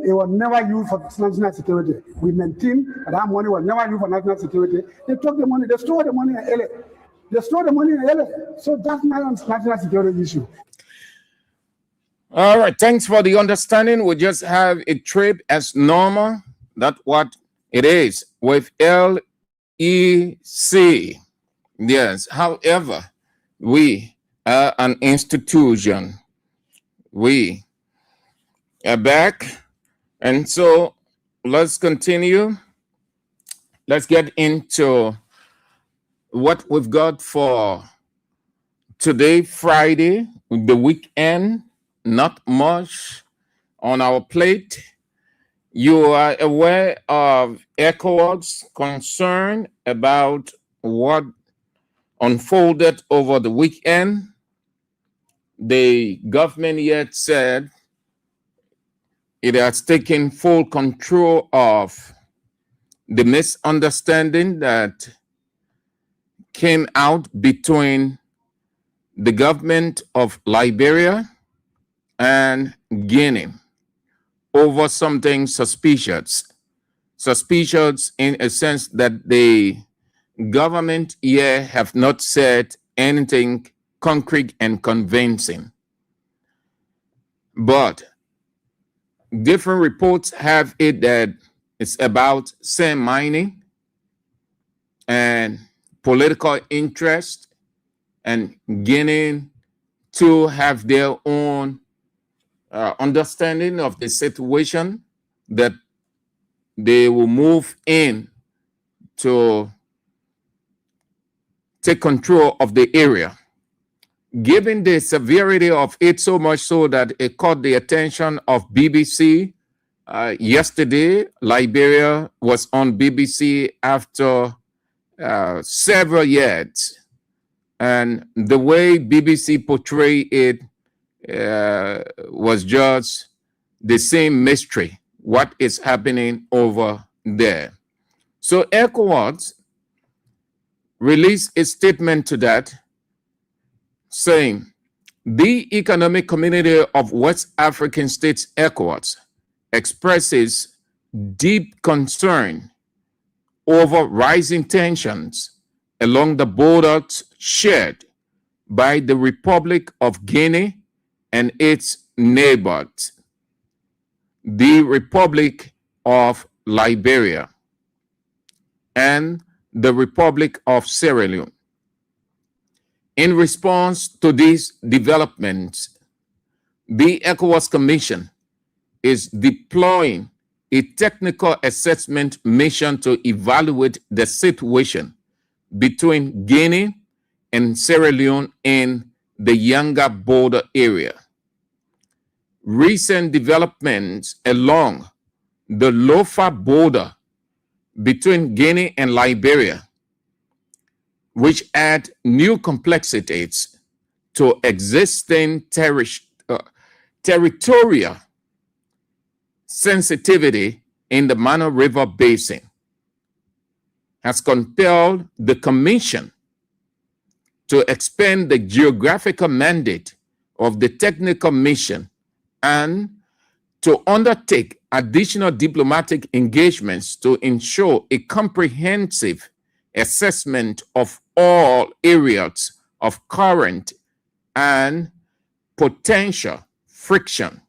it was never used for national security. We maintain that money was never used for national security. They took the money, they stole the money in LA. They stole the money in LA. So that's not a national security issue. All right, thanks for the understanding. We just have a trip as normal. That's what it is with LEC. Yes, however, we are an institution. We are back. And so let's continue. Let's get into what we've got for today, Friday, the weekend. Not much on our plate. You are aware of ECOWAS concern about what unfolded over the weekend. The government yet said it has taken full control of the misunderstanding that came out between the government of Liberia and Guinea over something suspicious in a sense that the government here have not said anything concrete and convincing. But different reports have it that it's about sand mining and political interest, and Guinea to have their own understanding of the situation, that they will move in to take control of the area. Given the severity of it, so much so that it caught the attention of BBC. Yesterday, Liberia was on BBC after several years. And the way BBC portrayed it was just the same mystery, what is happening over there. So ECOWAS released a statement to that, saying, the Economic Community of West African States, ECOWAS, expresses deep concern over rising tensions along the borders shared by the Republic of Guinea and its neighbors, the Republic of Liberia and the Republic of Sierra Leone. In response to these developments, the ECOWAS Commission is deploying a technical assessment mission to evaluate the situation between Guinea and Sierra Leone in the Yanga border area. Recent developments along the Lofa border between Guinea and Liberia, which add new complexities to existing territorial sensitivity in the Mano River Basin, has compelled the Commission to expand the geographical mandate of the technical mission and to undertake additional diplomatic engagements to ensure a comprehensive assessment of all areas of current and potential friction.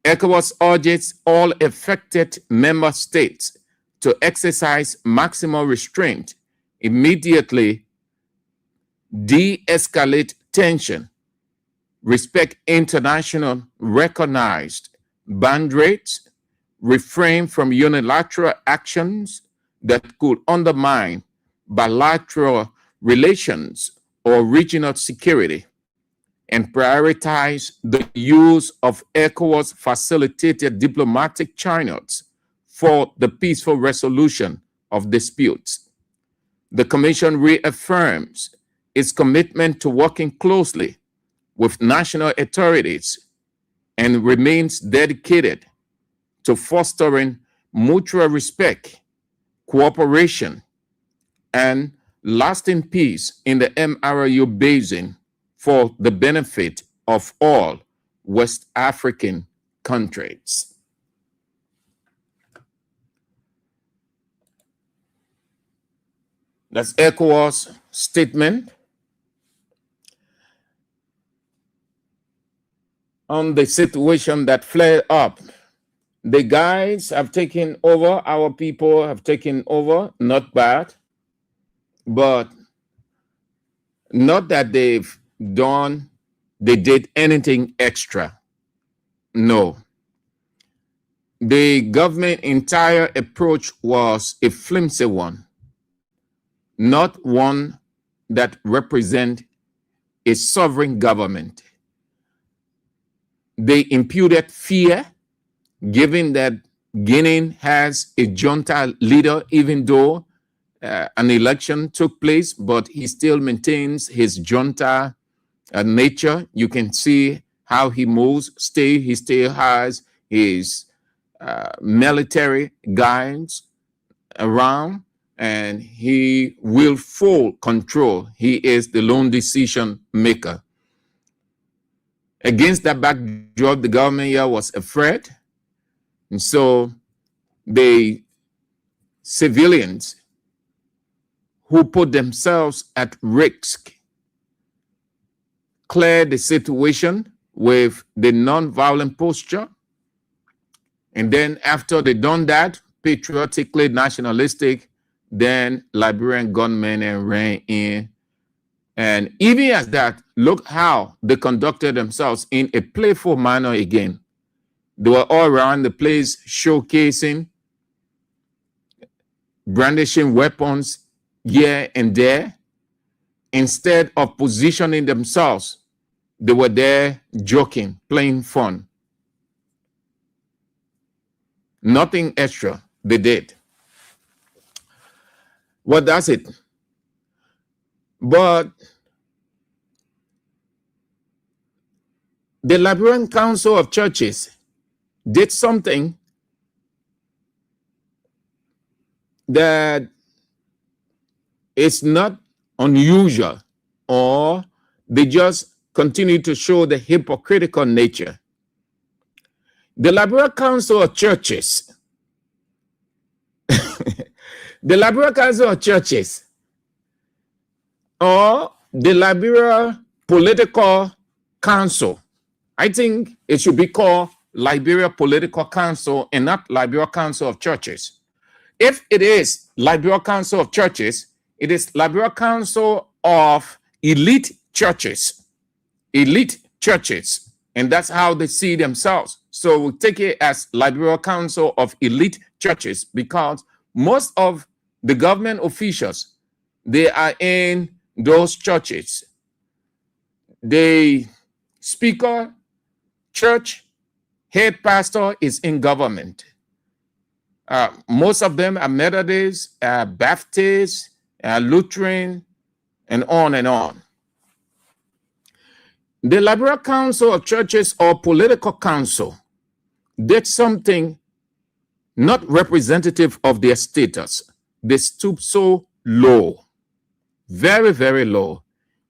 ECOWAS urges all affected member states to exercise maximum restraint, immediately de-escalate tension, respect international recognized boundaries, refrain from unilateral actions that could undermine bilateral relations or regional security, and prioritize the use of ECOWAS-facilitated diplomatic channels for the peaceful resolution of disputes. The Commission reaffirms its commitment to working closely with national authorities and remains dedicated to fostering mutual respect, cooperation, and lasting peace in the MRU Basin for the benefit of all West African countries. That's ECOWAS statement on the situation that flared up. The guys have taken over, our people have taken over, not bad, but not that they did anything extra. No. The government entire approach was a flimsy one, not one that represent a sovereign government. They imputed fear, given that Guinea has a junta leader, even though an election took place, but he still maintains his junta nature. You can see how he moves. He still has his military guys around, and he will full control. He is the lone decision maker. Against that backdrop, the government here was afraid. And so the civilians who put themselves at risk cleared the situation with the non-violent posture. And then after they done that, patriotically nationalistic, then Liberian gunmen ran in. And even as that, look how they conducted themselves in a playful manner again. They were all around the place showcasing, brandishing weapons here and there. Instead of positioning themselves, they were there joking, playing fun. Nothing extra they did. Well, that's it. But the Liberian Council of Churches did something that is not unusual, or they just continue to show the hypocritical nature. The Liberian Council of Churches, the Liberian Council of Churches, or the Liberia Political Council, I think it should be called Liberia Political Council and not Liberia Council of Churches. If it is Liberia Council of Churches, it is Liberia Council of Elite Churches. Elite churches. And that's how they see themselves. So we take it as Liberia Council of Elite Churches because most of the government officials, they are in those churches. The speaker, church, head pastor is in government. Most of them are Methodists, Baptists, Lutheran, and on and on. The Liberia Council of Churches or Political Council did something not representative of their status. They stooped so low, very, very low.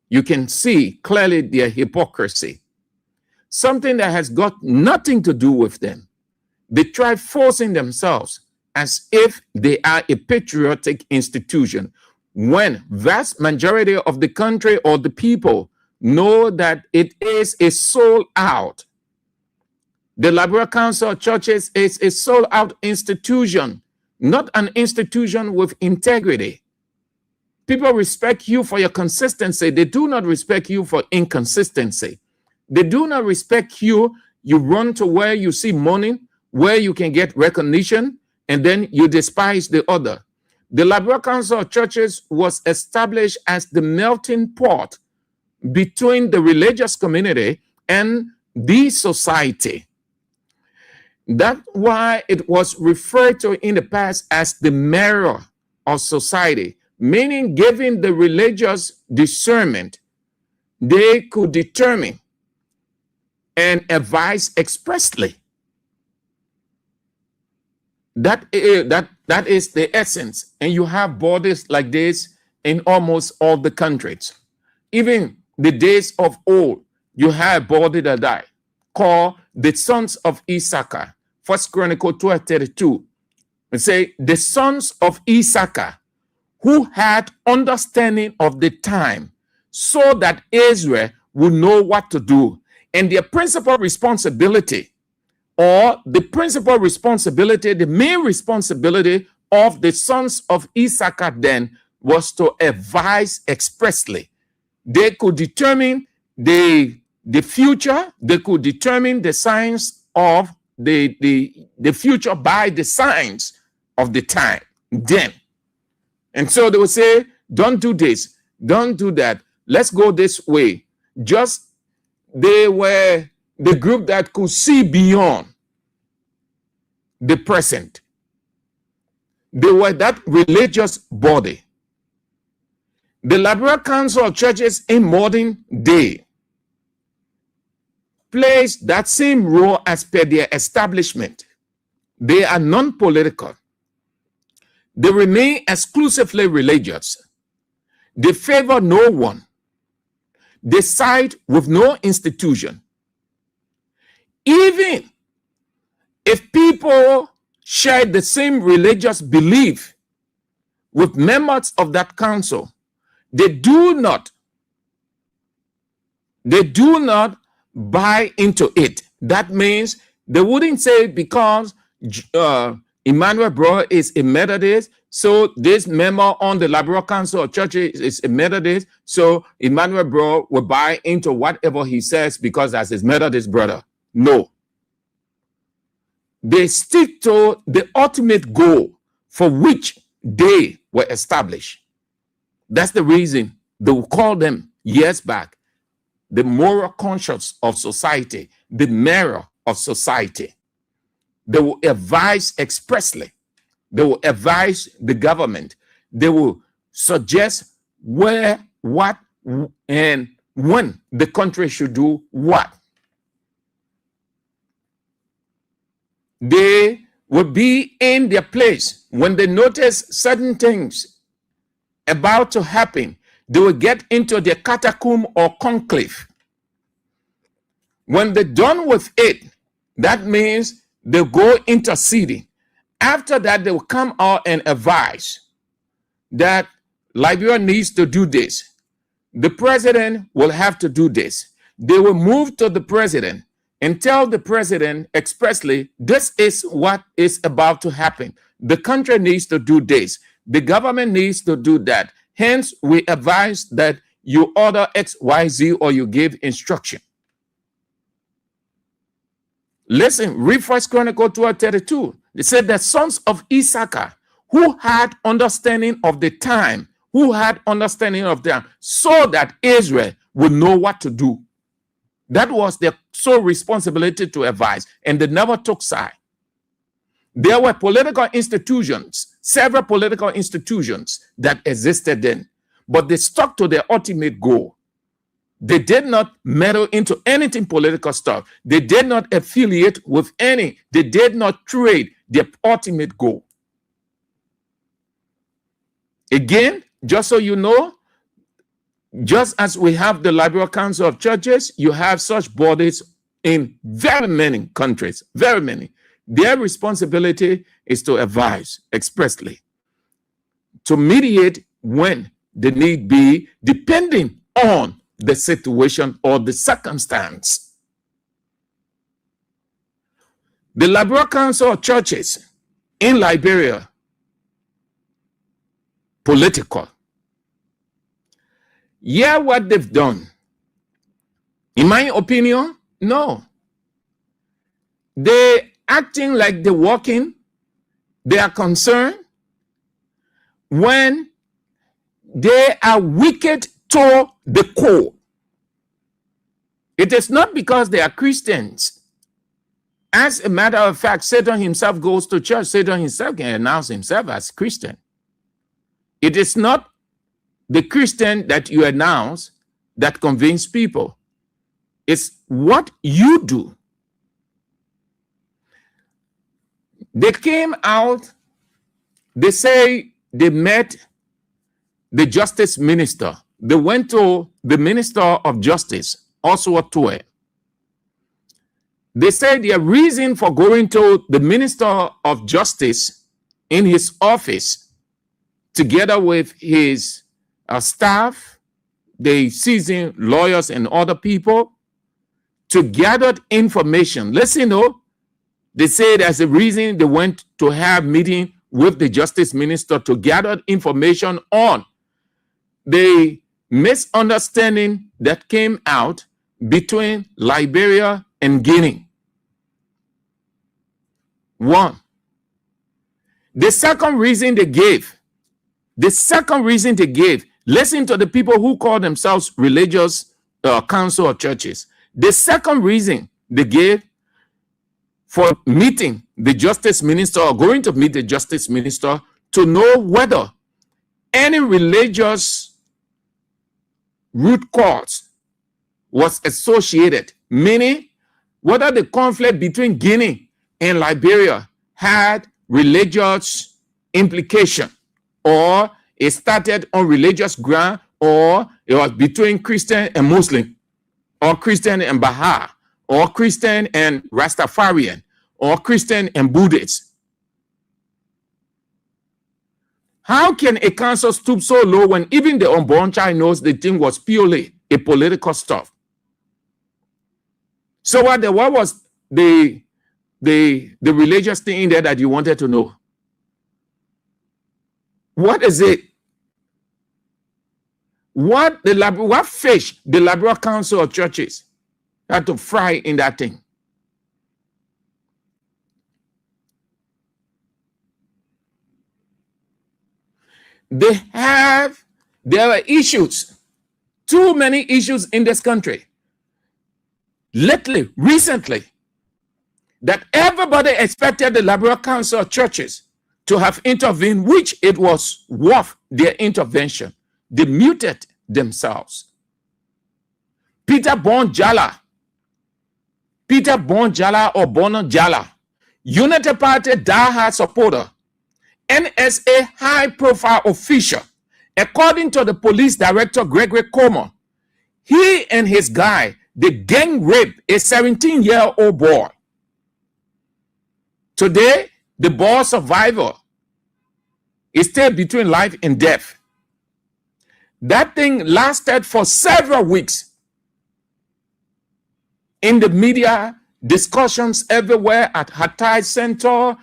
You can see clearly their hypocrisy. Something that has got nothing to do with them. They try forcing themselves as if they are a patriotic institution, when vast majority of the country or the people know that it is a sold out. The Liberia Council of Churches is a sold out institution, not an institution with integrity. People respect you for your consistency. They do not respect you for inconsistency. They do not respect you. You run to where you see money, where you can get recognition, and then you despise the other. The Liberia Council of Churches was established as the melting pot between the religious community and the society. That's why it was referred to in the past as the mirror of society, meaning giving the religious discernment, they could determine and advise expressly. That is the essence. And you have bodies like this in almost all the countries. Even the days of old, you had a body that died called the sons of Issachar. 1 Chronicles 12:32. And say, the sons of Issachar, who had understanding of the time, so that Israel would know what to do. And their principal responsibility, or the main responsibility of the sons of Issachar then, was to advise expressly. They could determine the future, they could determine the signs of the future by the signs of the time then. And so they would say, don't do this, don't do that, let's go this way. Just, they were the group that could see beyond the present. They were that religious body. The Liberal Council of Churches in modern day plays that same role as per their establishment. They are non-political. They remain exclusively religious. They favor no one. They side with no institution. Even if people share the same religious belief with members of that council, they do not buy into it. That means they wouldn't say, because Emmanuel Bro is a Methodist, so this member on the Liberal Council of Churches is a Methodist, so Emmanuel Bro will buy into whatever he says because that's his Methodist brother. No. They stick to the ultimate goal for which they were established. That's the reason they will call them years back the moral conscience of society, the mirror of society. They will advise expressly. They will advise the government. They will suggest where, what, and when the country should do what. They will be in their place when they notice certain things about to happen. They will get into their catacomb or conclave. When they're done with it, that means they go interceding. After that, they will come out and advise that Liberia needs to do this. The president will have to do this. They will move to the president and tell the president expressly, this is what is about to happen. The country needs to do this. The government needs to do that. Hence, we advise that you order X, Y, Z, or you give instruction. Listen, read 1 Chronicles 12:32. They said the sons of Issachar, who had understanding of the time, so that Israel would know what to do. That was their sole responsibility, to advise, and they never took side. There were political institutions, several political institutions that existed then, but they stuck to their ultimate goal. They did not meddle into anything political stuff. They did not affiliate with any. They did not trade their ultimate goal. Again, just so you know, just as we have the Liberal Council of Churches, you have such bodies in very many countries, very many. Their responsibility is to advise expressly, to mediate when the need be, depending on the situation or the circumstance. The Liberal Council of Churches in Liberia, political. Yeah, what they've done, in my opinion, no. They acting like they're walking, they are concerned when they are wicked to the core. It is not because they are Christians. As a matter of fact, Satan himself goes to church. Satan himself can announce himself as Christian. It is not the Christian that you announce that convince people. It's what you do. They came out, they say they met the justice minister. They went to the minister of justice, also a tour. They said their reason for going to the minister of justice in his office together with his staff, the seasoned lawyers and other people, to gather information. Listen, they say there's a reason they went to have meeting with the justice minister to gather information on the misunderstanding that came out between Liberia and Guinea. One. The second reason they gave, listen to the people who call themselves religious council or churches. The second reason they gave for meeting the justice minister or going to meet the justice minister to know whether any religious root cause was associated, meaning whether the conflict between Guinea and Liberia had religious implication, or it started on religious ground, or it was between Christian and Muslim, or Christian and Baha'i, or Christian and Rastafarian, or Christian and Buddhist. How can a council stoop so low when even the unborn child knows the thing was purely a political stuff? So what was the religious thing in there that you wanted to know? What is it? What fish the Liberal Council of Churches had to fry in that thing? There are issues, too many issues in this country, recently, that everybody expected the Liberal Council of Churches to have intervened, which it was worth their intervention. They muted themselves. Peter Bonjala or Bono Jala, Unity Party diehard supporter, NSA high-profile official, according to the police director Gregory Comer, he and his guy, they gang raped a 17-year-old boy. Today, the boy survivor is still between life and death. That thing lasted for several weeks. In the media, discussions everywhere, at Hatay Center,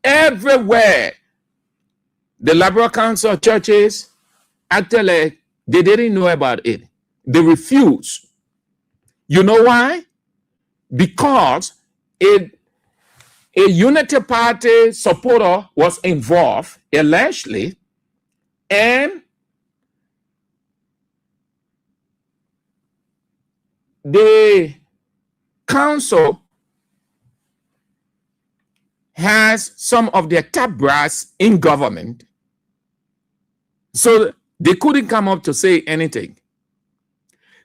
everywhere. The Liberal Council of Churches, actually, they didn't know about it. They refused. You know why? Because a Unity Party supporter was involved, allegedly, and the council has some of their top brass in government, so they couldn't come up to say anything.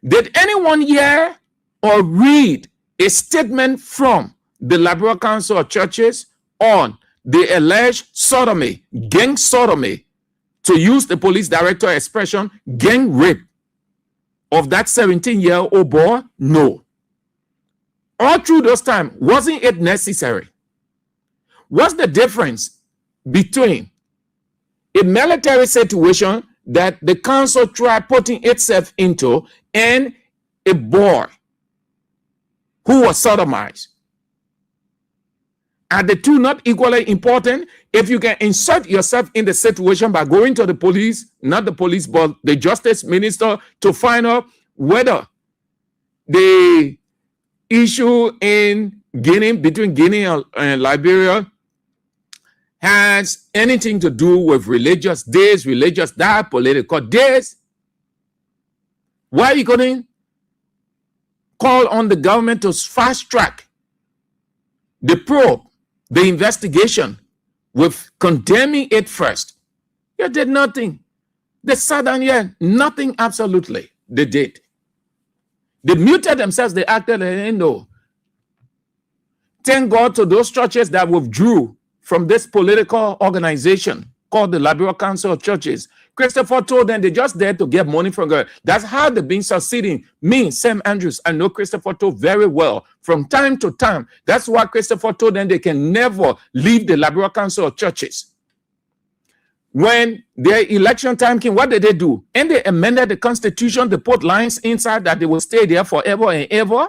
Did anyone hear or read a statement from the Liberal Council of Churches on the alleged sodomy, gang sodomy, to use the police director expression, gang rape of that 17-year-old boy? No. All through those times, wasn't it necessary? What's the difference between a military situation that the council tried putting itself into and a boy who was sodomized? Are the two not equally important? If you can insert yourself in the situation by going to the police, not the police, but the justice minister, to find out whether the issue in Guinea, between Guinea and Liberia, has anything to do with religious days, religious that, political days, why you couldn't call on the government to fast track the probe, the investigation, with condemning it first? You did nothing. They sat down here, nothing absolutely. They did. They muted themselves, they acted, they didn't know. Thank God to those churches that withdrew from this political organization called the Liberal Council of Churches. Christopher told them they just there to get money from God. That's how they've been succeeding. Me, Sam Andrews, I know Christopher told very well from time to time. That's why Christopher told them they can never leave the Liberal Council of Churches. When their election time came, what did they do? And they amended the constitution. They put lines inside that they will stay there forever and ever.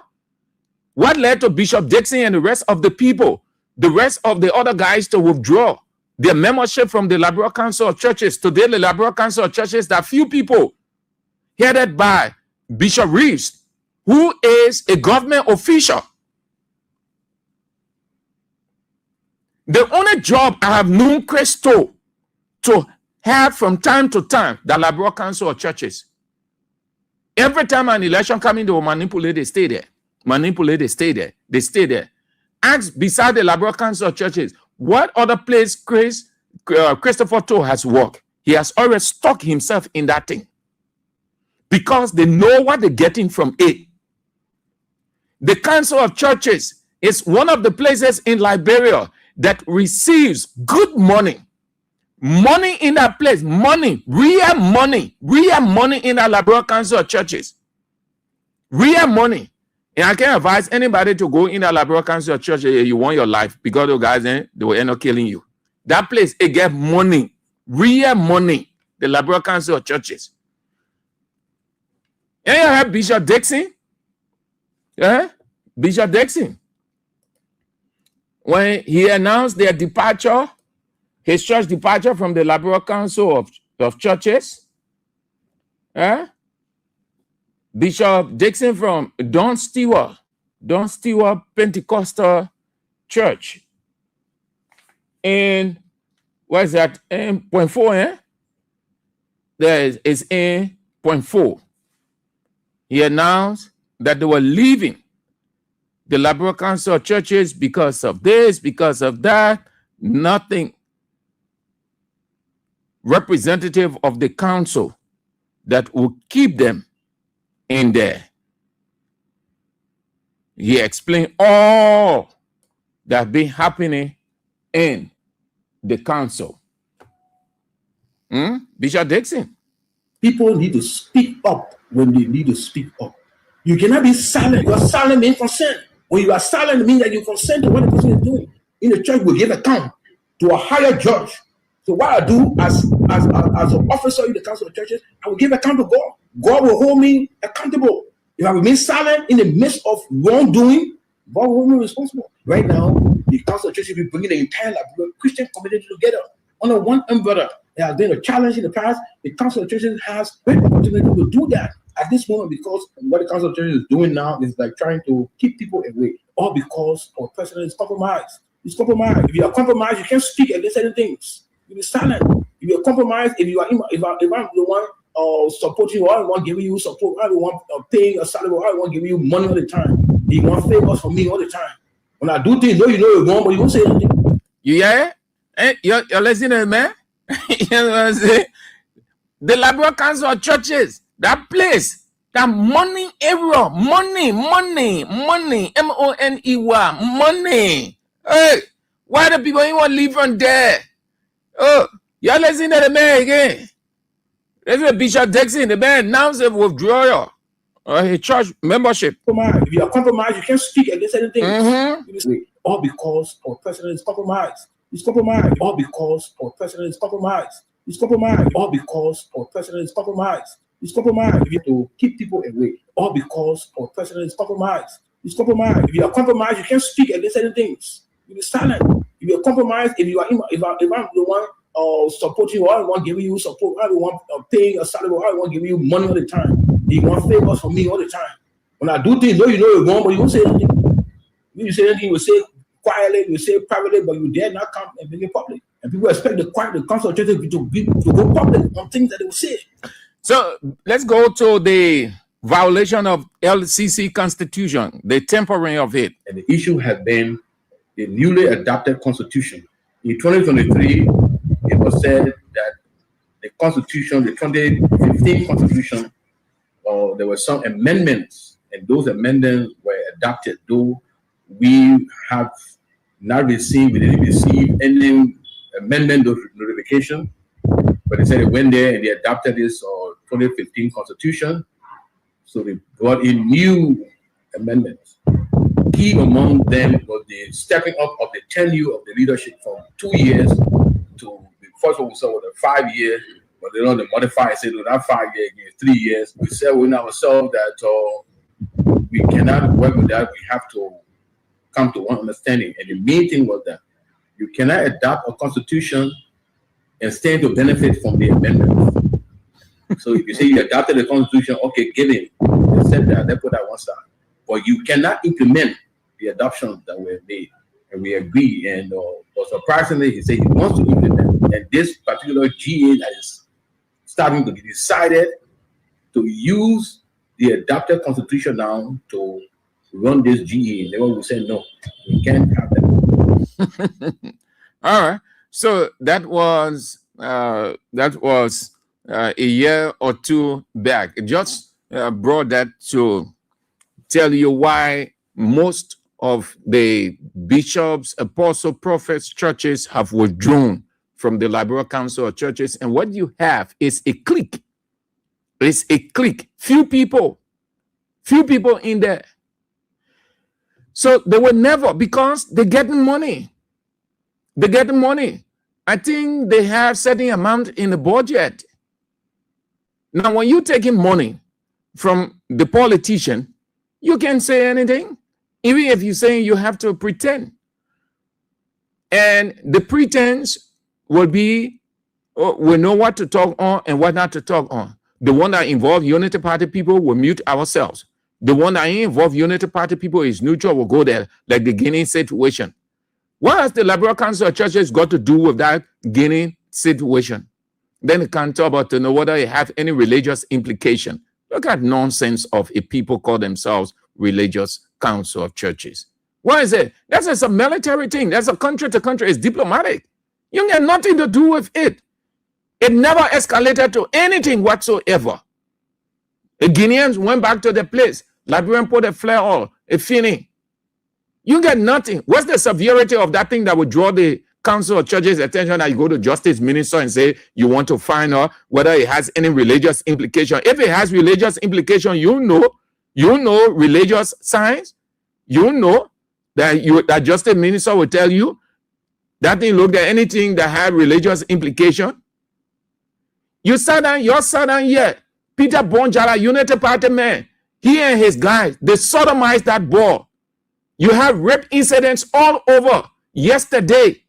What led to Bishop Dixon and the rest of the people, the rest of the other guys, to withdraw their membership from the Liberal Council of Churches? Today, the Liberal Council of Churches, there are few people headed by Bishop Reeves, who is a government official. The only job I have known Christo to have from time to time, the Liberal Council of Churches. Every time an election comes in, they will manipulate, they stay there. Manipulate, they stay there. They stay there. Ask beside the Liberal Council of Churches, what other place Christopher Toe has worked? He has always stuck himself in that thing. Because they know what they're getting from it. The Council of Churches is one of the places in Liberia that receives good money. Money in that place, money, real money in the Liberal Council of Churches. Real money. And I can't advise anybody to go in the Liberal Council of Churches if you want your life, because those guys, they will end up killing you. That place, it gets money, real money, the Liberal Council of Churches. And you have Bishop Dixon. Yeah? Bishop Dixon. When he announced their departure, his church departure from the Liberal Council of Churches, Bishop Dixon from Don Stewart Pentecostal Church. And what is that? In point 4, There is in point 4. He announced that they were leaving the Liberal Council of Churches because of this, because of that. Nothing representative of the council that will keep them in there. He explained all that been happening in the council. Bishop Dixon. People need to speak up when they need to speak up. You cannot be silent. You are silent means consent. When you are silent, it means that you consent to what the person is doing. In the church, we give account to a higher judge. So what I do as an officer in the Council of Churches, I will give account to God. God will hold me accountable. If I remain silent in the midst of wrongdoing, God will hold me responsible. Right now, the Council of Churches will be bringing the entire Christian community together under one umbrella. There has been a challenge in the past. The Council of Churches has great opportunity to do that at this moment, because what the Council of Churches is doing now is like trying to keep people away, all because our president is compromised. It's compromised. If you are compromised, you can't speak against certain things. You be silent. If you are compromised, if I'm the one supporting you, I don't want giving you support, I don't want paying a salary, I don't want giving you money all the time. You want favors from me all the time. When I do things, you know it's wrong, but you won't say anything. Yeah? Hey, you're listening, man? You know what I'm saying? The Liberal Council of Churches, that place, that money everywhere, money, money, money. Hey, why the people you want to leave from there? Oh, y'all listening to the man again? This is Bishop Dixon. The man announced a withdrawal his church membership. If you are compromised, you can't speak against anything. All because our president is compromised. He's compromised. All because our president is compromised. He's compromised. All because our president is compromised. He's compromised. If you have to keep people away. All because our president is compromised. He's compromised. If you are compromised, you can't speak against anything. You be silent. If you are compromised, if I'm the one supporting you, I don't want giving you support, I don't want paying a salary, I don't want giving you money all the time. You want favors from me all the time. When I do things, you know it's wrong, but you won't say anything. You say anything, you say quietly, you say privately, but you dare not come and bring it public. And people expect the Council of Churches to go public on things that they will say. So let's go to the violation of LCC Constitution, the tempering of it. And the issue has been the newly adopted Constitution. In 2023, it was said that the Constitution, the 2015 Constitution, there were some amendments, and those amendments were adopted, though we have not received, we didn't receive any amendment notification, but they said it went there and they adopted this 2015 Constitution, so they brought in new amendments. Key among them was the stepping up of the tenure of the leadership from 2 years to first one we said was a 5 year, but they don't modify and say that 5 year again, 3 years. We said within ourselves that we cannot work with that. We have to come to one understanding. And the main thing was that you cannot adopt a constitution and stand to benefit from the amendments. So if you say you adopted the constitution, okay, give it. They said that, they put that one side. But you cannot implement the adoptions that were made. And we agree. And but surprisingly, he said he wants to implement. And this particular GA that is starting to be decided to use the adopted constitution now to run this GA. They will say, no, we can't have that. All right. So that was a year or two back. It just brought that to tell you why most of the bishops, apostles, prophets, churches have withdrawn from the Liberal Council of Churches. And what you have is a clique. It's a clique. Few people in there. So they will never, because they're getting money. They're getting money. I think they have certain amount in the budget. Now, when you're taking money from the politician, you can say anything, even if you're saying you have to pretend. And the pretense will be, we know what to talk on and what not to talk on. The one that involves Unity Party people will mute ourselves. The one that involves Unity Party people is neutral, will go there, like the Guinea situation. What has the Liberal Council of Churches got to do with that Guinea situation? Then it can't talk about to know whether it have any religious implication. Look at nonsense of a people call themselves Religious Council of Churches. What is it? That's a military thing. That's a country to country. It's diplomatic. You have nothing to do with it. It never escalated to anything whatsoever. The Guineans went back to the place. Liberian put a flare on, a finny. You get nothing. What's the severity of that thing that would draw the Council of Churches' attention that you go to Justice Minister and say you want to find out whether it has any religious implication? If it has religious implication, you know religious science. You know that Justice Minister will tell you that thing looked at anything that had religious implication. You're sat down here. Peter Bonjala, Unity Party man, he and his guys, they sodomized that boy. You have rape incidents all over. Yesterday,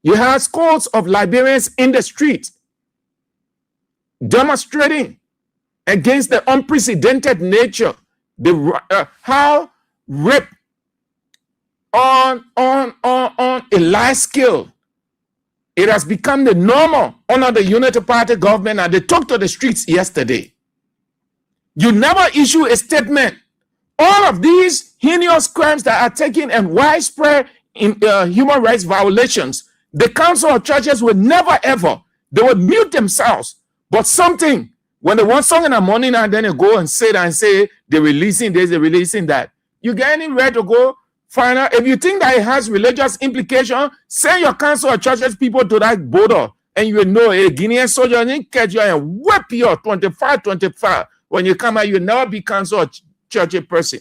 you have scores of Liberians in the streets demonstrating against the unprecedented nature, how rape on a large scale. It has become the normal under the Unity Party government, and they took to the streets yesterday. You never issue a statement. All of these heinous crimes that are taken and widespread in human rights violations, the Council of Churches would never ever, they would mute themselves. But something, when they want something in the morning and then they go and say that and say they're releasing this, they're releasing that. You get any right to go find out? If you think that it has religious implication, send your Council of Churches people to that border and you will know a Guinean soldier and catch you and whip you 25. When you come out, you'll never be Council of Church person.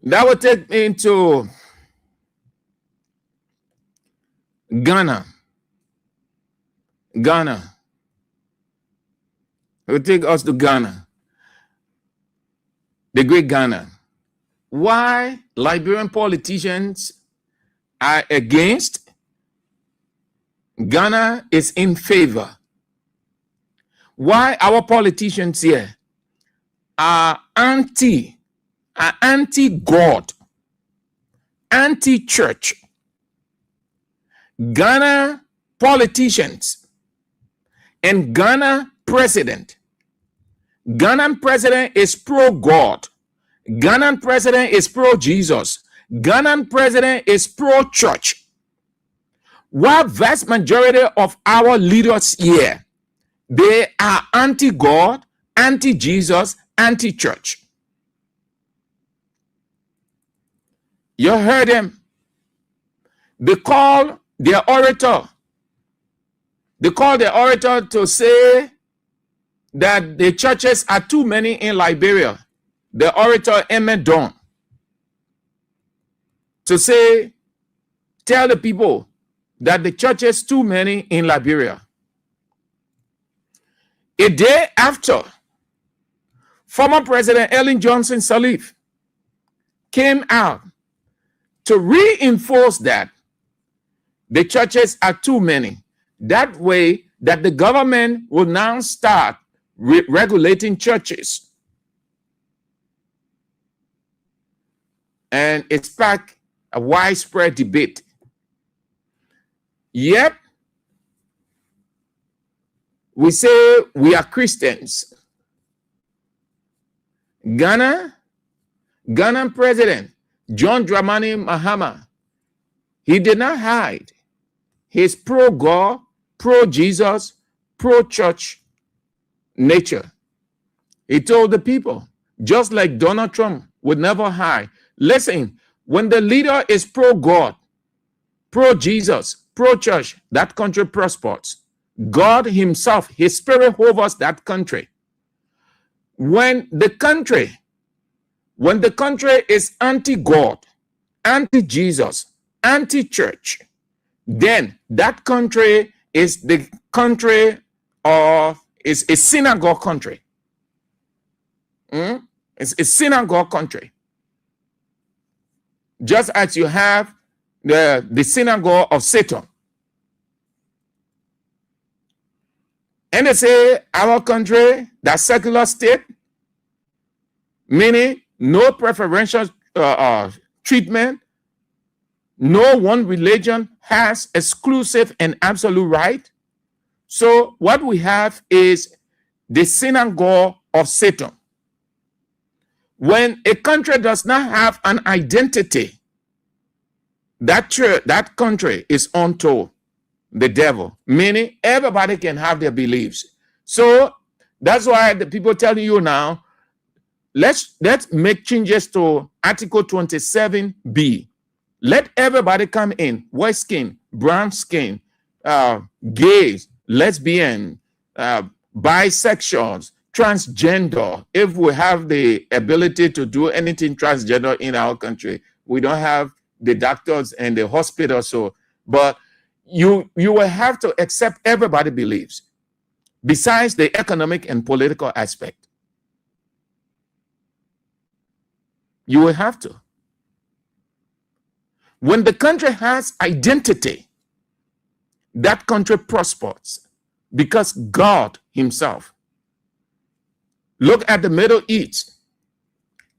That will take me into Ghana. It will take us to Ghana. The great Ghana. Why Liberian politicians are against, Ghana is in favor. Why our politicians here are anti-God, anti-church. Ghana politicians and Ghana president. Ghanaian president is pro-God. Ghanaian president is pro-Jesus. Ghanaian president is pro-church. While vast majority of our leaders here, they are anti-God, anti-Jesus, anti-church. You heard them. They call their orator. They call the orator to say that the churches are too many in Liberia. The orator Emmett Dawn to say, tell the people that the church is too many in Liberia. A day after, former President Ellen Johnson Sirleaf came out to reinforce that the churches are too many. That way, that the government will now start regulating churches. And it sparked a widespread debate. Yet, we say we are Christians. Ghana President John Dramani Mahama, he did not hide his pro-God, pro-Jesus, pro-church nature. He told the people, just like Donald Trump would never hide. Listen, when the leader is pro-God, pro-Jesus, pro-church, that country prospers. God himself, his spirit hovers that country. When the country is anti-God, anti-Jesus, anti-church, then that country is the country of, is a synagogue country. It's a synagogue country. Just as you have the synagogue of Satan. And they say our country, that secular state, meaning no preferential treatment, no one religion has exclusive and absolute right. So what we have is the synagogue of Satan. When a country does not have an identity, that country is unto the devil, meaning everybody can have their beliefs. So that's why the people telling you now, let's make changes to Article 27B. Let everybody come in, white skin, brown skin, gays, lesbian, bisexuals, transgender. If we have the ability to do anything transgender in our country, we don't have the doctors and the hospitals. So, but you will have to accept everybody believes, besides the economic and political aspect. You will have to. When the country has identity, that country prospers because God himself. Look at the Middle East.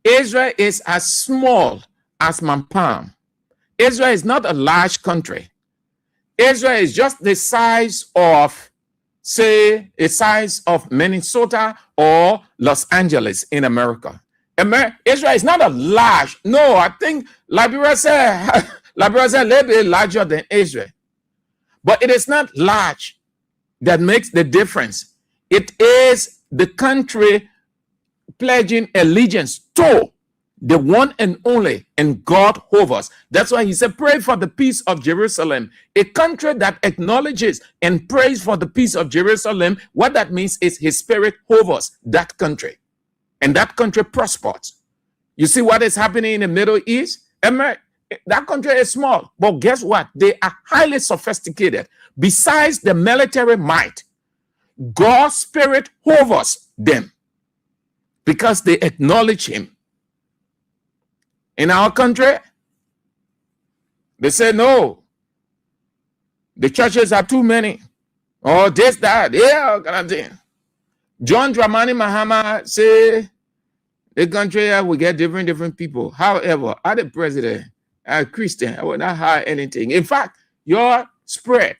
Israel is as small as my palm. Israel is not a large country. Israel is just the size of, say, the size of Minnesota or Los Angeles in America. Israel is not a large. No, I think Liberia said a little bit larger than Israel. But it is not large that makes the difference. It is the country pledging allegiance to the one and only, and God hovers. That's why he said, pray for the peace of Jerusalem. A country that acknowledges and prays for the peace of Jerusalem, what that means is his spirit hovers that country, and that country prospers. You see what is happening in the Middle East? That country is small, but guess what? They are highly sophisticated. Besides the military might, God's spirit hovers them because they acknowledge him. In our country, they say, no, the churches are too many. Or this, that, yeah, kind of thing. John Dramani Mahama say, the country will get different people. However, as the president, as a Christian, I will not hide anything. In fact, your spread.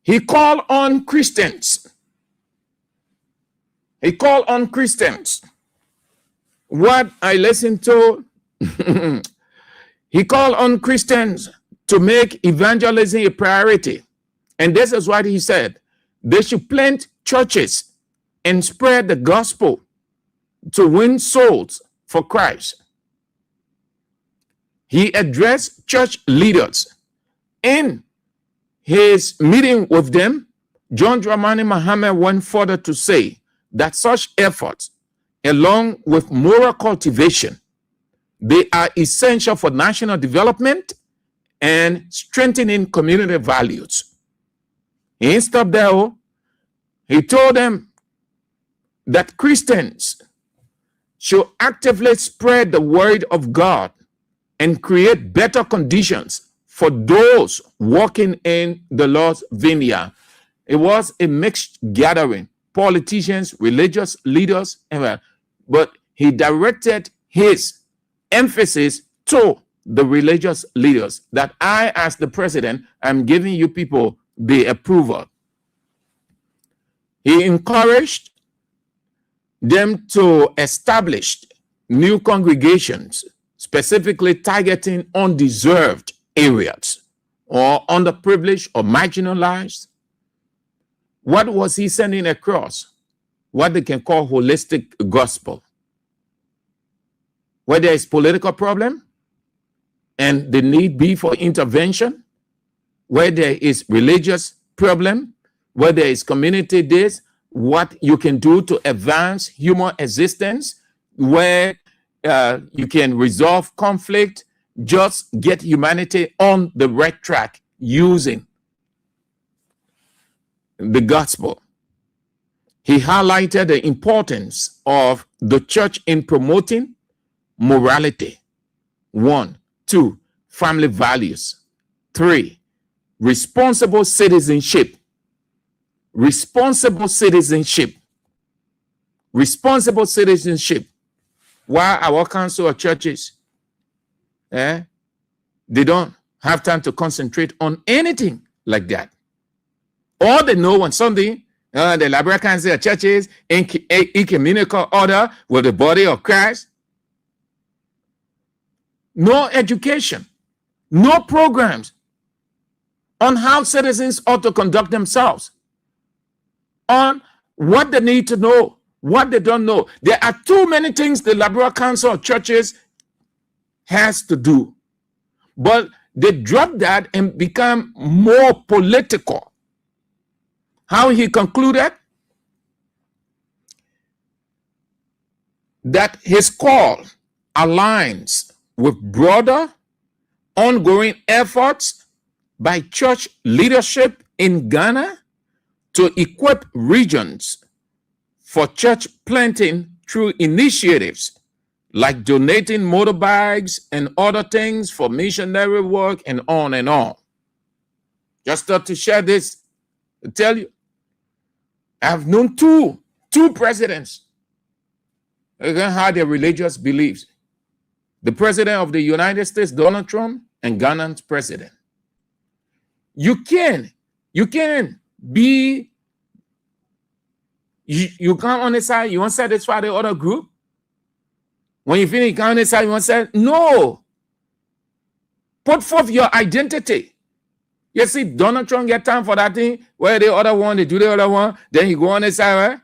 He called on Christians. He called on Christians. What I listened to, he called on Christians to make evangelism a priority. And this is what he said. They should plant churches and spread the gospel to win souls for Christ. He addressed church leaders. In his meeting with them, John Dramani Mahama went further to say that such efforts, along with moral cultivation, They are essential for national development and strengthening community values. He didn't stop there. Oh. He told them that Christians should actively spread the word of God and create better conditions for those working in the Lord's vineyard. It was a mixed gathering, politicians, religious leaders, but he directed his emphasis to the religious leaders that I, as the president, am giving you people the approval. He encouraged them to establish new congregations, specifically targeting undeserved areas or underprivileged or marginalized. What was he sending across? What they can call holistic gospel. Where there is political problem and the need be for intervention, where there is religious problem, where there is community this, what you can do to advance human existence, where you can resolve conflict, just get humanity on the right track using the gospel. He highlighted the importance of the church in promoting morality. 1, 2, family values. 3, responsible citizenship. Responsible citizenship. Responsible citizenship. Why our council of churches, they don't have time to concentrate on anything like that. All they know on Sunday, the Liberal Council of Churches in ecumenical order with the body of Christ. No education, no programs on how citizens ought to conduct themselves, on what they need to know, what they don't know. There are too many things the Liberal Council of Churches has to do, but they drop that and become more political. How he concluded that his call aligns with broader ongoing efforts by church leadership in Ghana to equip regions for church planting through initiatives like donating motorbikes and other things for missionary work and on and on. Just thought to share this, to tell you, I've known two presidents who had their religious beliefs. The president of the United States, Donald Trump, and Ghana's president. You can be, you come on the side, you want to satisfy the other group. When you finish, you come on the side, you want to say, no. Put forth your identity. You see, Donald Trump get time for that thing, where the other one, they do the other one, then he go on the side, right?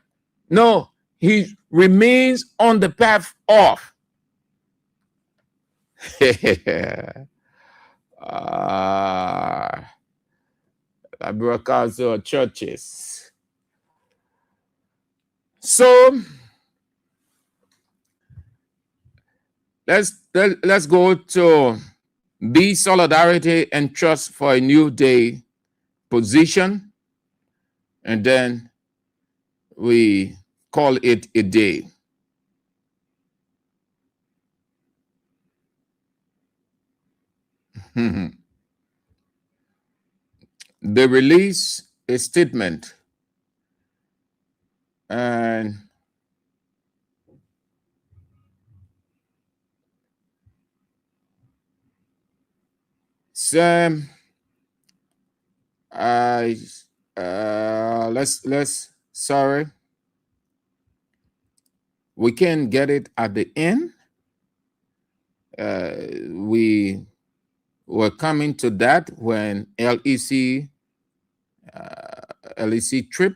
No, he remains on the path off. Liberal Council of Churches. So let's go to be solidarity and trust for a new day position, and then we call it a day. They release a statement and Sam, sorry, we can get it at the end. We were coming to that when LEC trip,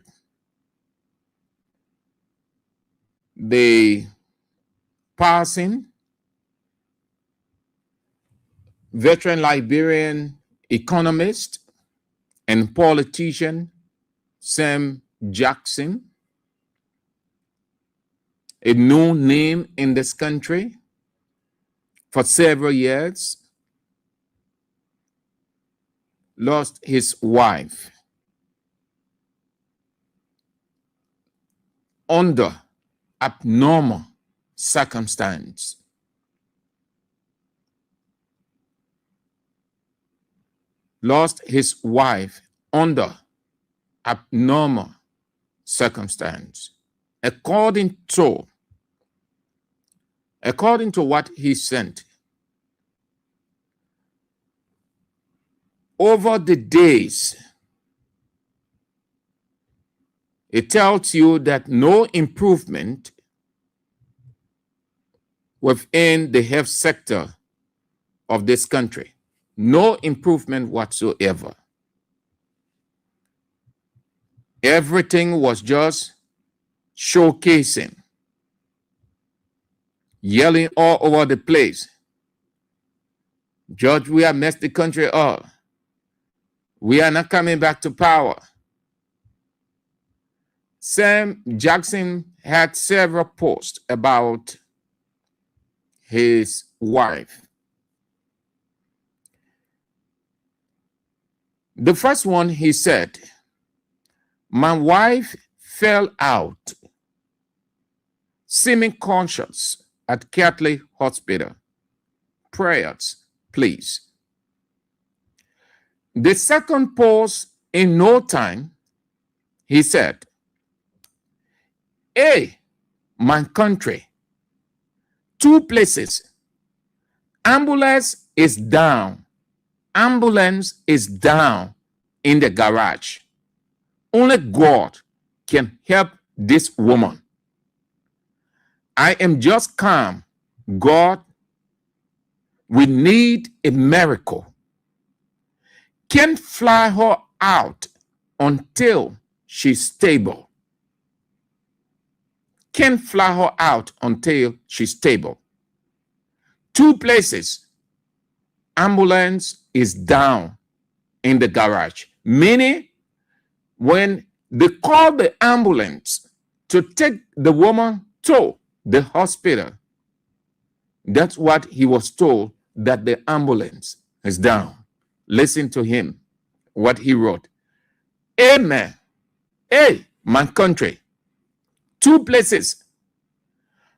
the passing veteran Liberian economist and politician Sam Jackson, a known name in this country, for several years, lost his wife under abnormal circumstance. Lost his wife under abnormal circumstance. According to what he sent, over the days, it tells you that no improvement within the health sector of this country. No improvement whatsoever. Everything was just showcasing, yelling all over the place. George, we have messed the country up. We are not coming back to power. Sam Jackson had several posts about his wife. The first one, he said, my wife fell out, seeming conscious at Catholic Hospital. Prayers, please. The second post, in no time, he said, hey, my country, 2 places. Ambulance is down. Ambulance is down in the garage. Only God can help this woman. I am just calm. God, we need a miracle. Can't fly her out until she's stable. Can't fly her out until she's stable. 2 places. Ambulance is down in the garage. Meaning, when they call the ambulance to take the woman to the hospital, that's what he was told, that the ambulance is down. Listen to him, what he wrote. Amen. Hey, my country, 2 places.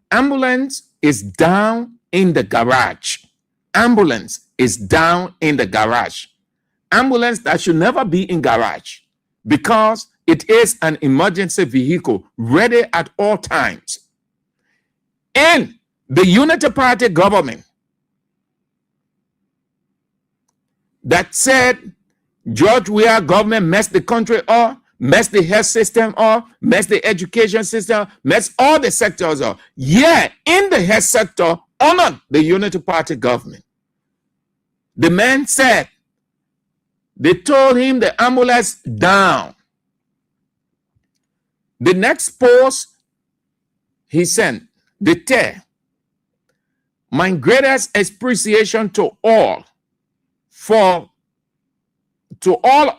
Ambulance is down in the garage. Ambulance is down in the garage. Ambulance that should never be in garage because it is an emergency vehicle ready at all times. And the Unity Party government that said George Weah government messed the country up, messed the health system up, messed the education system, messed all the sectors up. Yeah, in the health sector, honored the Unity Party government. The man said, they told him the ambulance down. The next post he sent, the tear. My greatest appreciation to all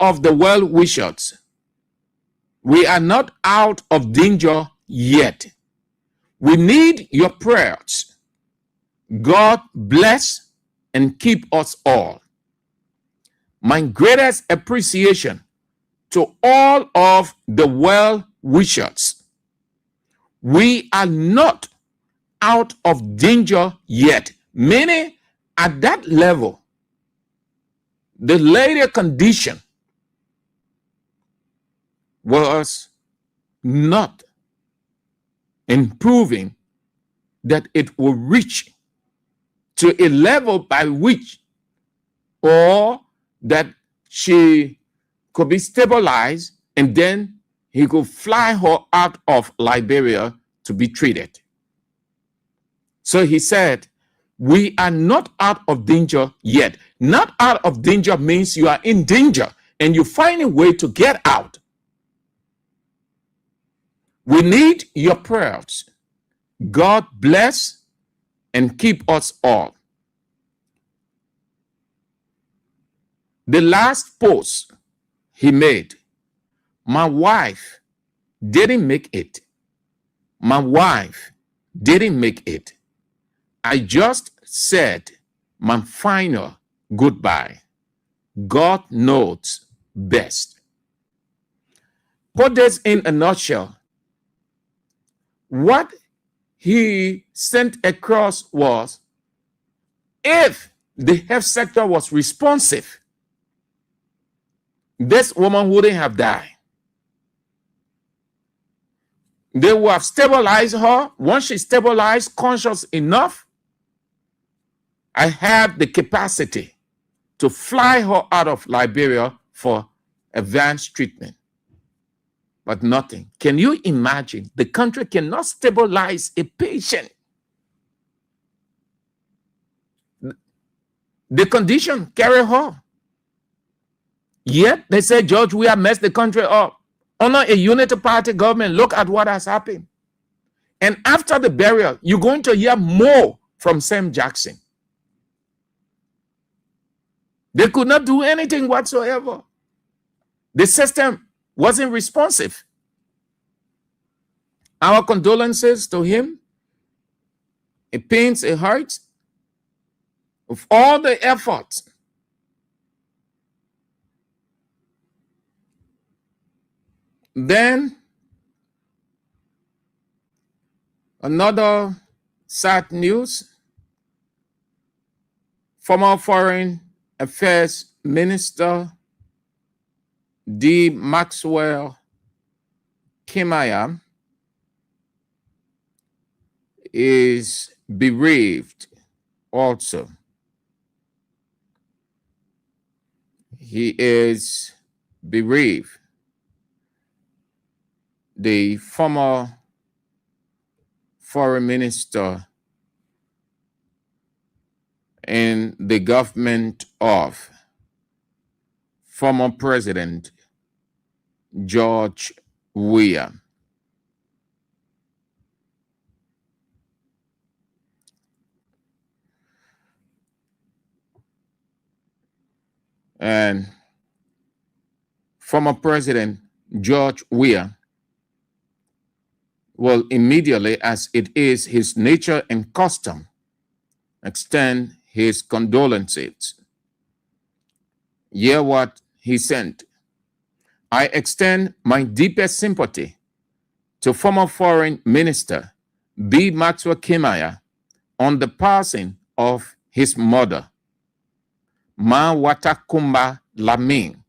of the well-wishers. We are not out of danger yet. We need your prayers. God bless and keep us all. My greatest appreciation to all of the well-wishers. We are not out of danger yet. Meaning, at that level, the later condition was not improving, that it will reach to a level by which, or that she could be stabilized and then he could fly her out of Liberia to be treated. So he said, we are not out of danger yet. Not out of danger means you are in danger and you find a way to get out. We need your prayers. God bless and keep us all. The last post he made, my wife didn't make it. My wife didn't make it. I just said my final goodbye. God knows best. Put this in a nutshell. What he sent across was, if the health sector was responsive, this woman wouldn't have died. They would have stabilized her. Once she's stabilized, conscious enough, I have the capacity to fly her out of Liberia for advanced treatment. But nothing. Can you imagine? The country cannot stabilize a patient. The condition carry her. Yet they say, George, we have messed the country up. Under a unity party government, look at what has happened. And after the burial, you're going to hear more from Sam Jackson. They could not do anything whatsoever. The system wasn't responsive. Our condolences to him. It pains a heart of all the efforts. Then another sad news. Former Foreign Affairs Minister D. Maxwell Kimaya is bereaved also. He is bereaved. The former foreign minister in the government of former President George Weah. And former President George Weah will immediately, as it is his nature and custom, extend his condolences. Hear what he sent. I extend my deepest sympathy to former Foreign Minister B. Maxwell Kimaya on the passing of his mother, Ma Watakumba Laming,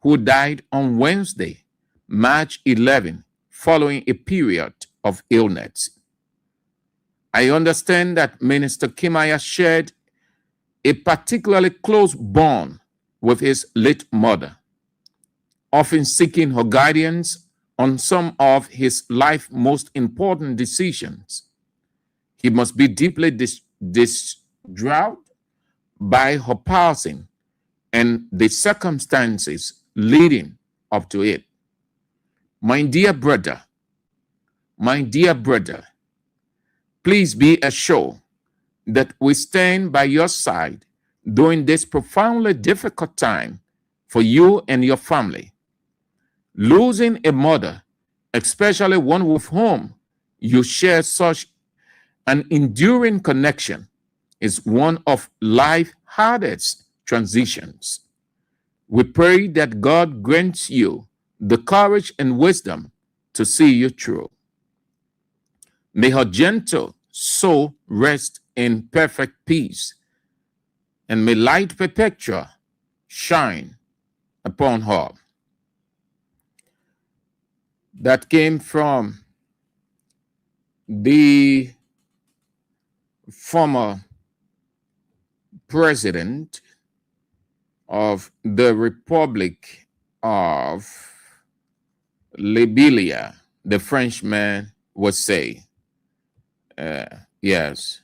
who died on Wednesday, March 11, following a period of illness. I understand that Minister Kimaya shared a particularly close bond with his late mother, often seeking her guidance on some of his life's most important decisions. He must be deeply distraught by her passing and the circumstances leading up to it. My dear brother, please be assured that we stand by your side during this profoundly difficult time for you and your family. Losing a mother, especially one with whom you share such an enduring connection, is one of life's hardest transitions. We pray that God grants you the courage and wisdom to see you through. May her gentle soul rest in perfect peace, and may light perpetual shine upon her. That came from the former president of the Republic of Liberia, the Frenchman would say. Yes.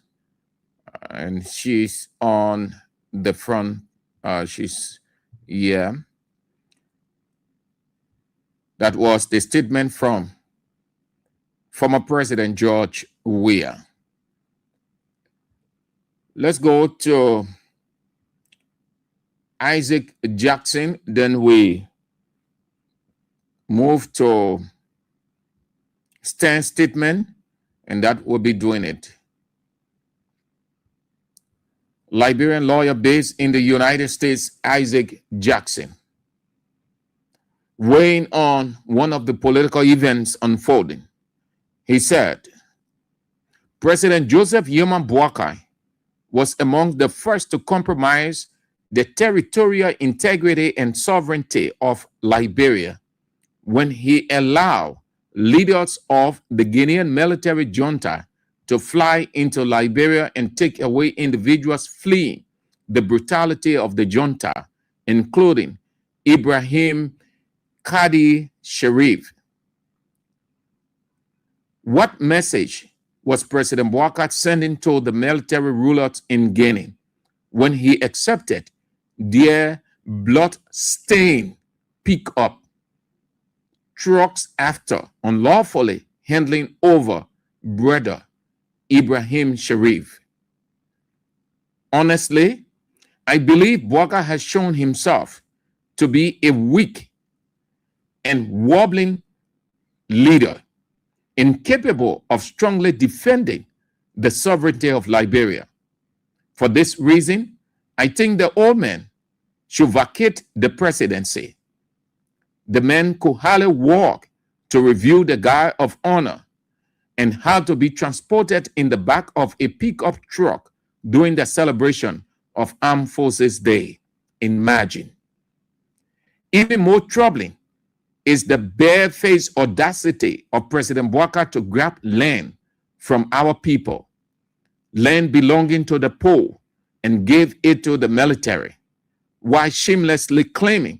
And she's on the front. Yeah. That was the statement from former President George Weah. Let's go to Isaac Jackson. Then we move to Stan's statement, and that will be doing it. Liberian lawyer based in the United States, Isaac Jackson, weighing on one of the political events unfolding. He said, President Joseph Yeman Boakai was among the first to compromise the territorial integrity and sovereignty of Liberia when he allowed leaders of the Guinean military junta to fly into Liberia and take away individuals fleeing the brutality of the junta, including Ibrahim Kadi Sharif. What message was President Boakai sending to the military rulers in Guinea when he accepted their blood-stained pick-up trucks after unlawfully handing over brother Ibrahim Sharif? Honestly, I believe Boakai has shown himself to be a weak and wobbling leader, incapable of strongly defending the sovereignty of Liberia. For this reason, I think the old man should vacate the presidency. The man could hardly walk to review the guard of honor and had to be transported in the back of a pickup truck during the celebration of Armed Forces Day. Imagine. Even more troubling is the barefaced audacity of President Boakai to grab land from our people, land belonging to the poor, and give it to the military, while shamelessly claiming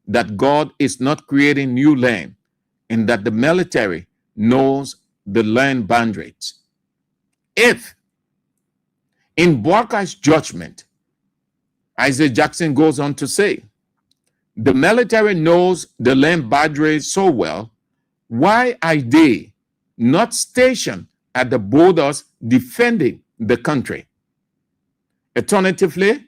that God is not creating new land and that the military knows the land boundaries. If, in Boakai's judgment, Isaac Jackson goes on to say, the military knows the land boundaries so well, why are they not stationed at the borders defending the country? Alternatively,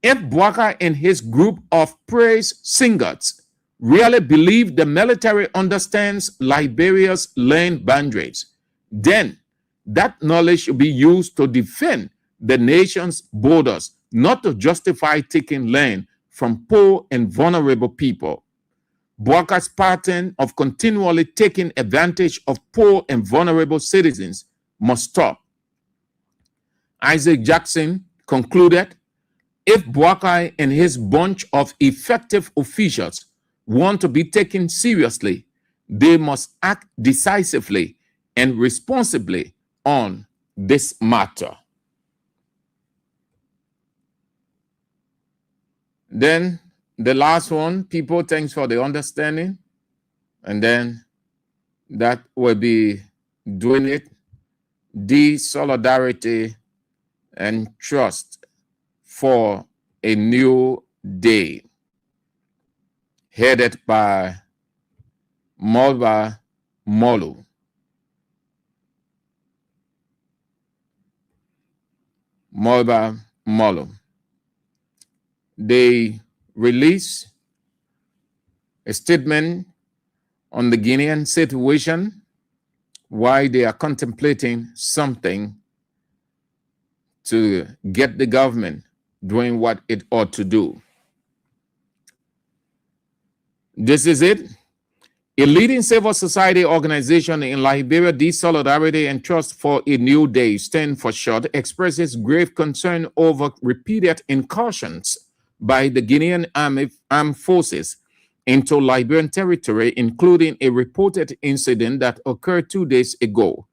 if Boakai and his group of praise singers really believe the military understands Liberia's land boundaries, then that knowledge should be used to defend the nation's borders, not to justify taking land from poor and vulnerable people. Boakai's pattern of continually taking advantage of poor and vulnerable citizens must stop. Isaac Jackson concluded, if Boakai and his bunch of effective officials want to be taken seriously, they must act decisively and responsibly on this matter. Then the last one, people, thanks for the understanding. And then that will be doing it. The solidarity and trust for a new day, headed by Mulba Molu. Mulba Molu. They release a statement on the Guinean situation, why they are contemplating something to get the government doing what it ought to do. This is it. A leading civil society organization in Liberia, the Solidarity and Trust for a New Day, stand for short, expresses grave concern over repeated incursions by the Guinean armed forces into Liberian territory, including a reported incident that occurred 2 days ago.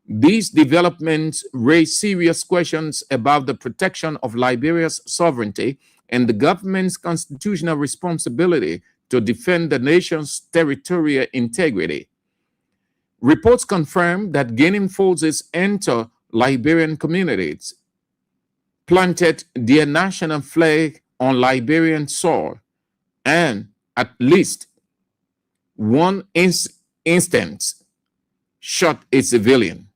These developments raise serious questions about the protection of Liberia's sovereignty and the government's constitutional responsibility to defend the nation's territorial integrity. Reports confirm that Guinean forces enter Liberian communities, planted their national flag on Liberian soil, and at least one instance shot a civilian.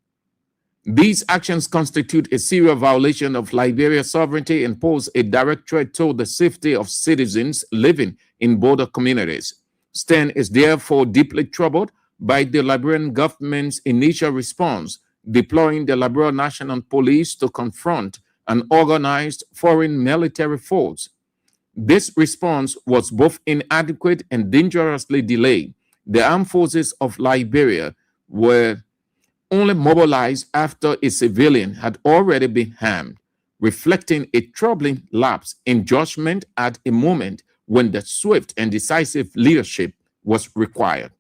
These actions constitute a serious violation of Liberia's sovereignty and pose a direct threat to the safety of citizens living in border communities. STAN is therefore deeply troubled by the Liberian government's initial response, deploying the Liberia National Police to confront an organized foreign military force. This response was both inadequate and dangerously delayed. The armed forces of Liberia were only mobilized after a civilian had already been harmed, reflecting a troubling lapse in judgment at a moment when the swift and decisive leadership was required.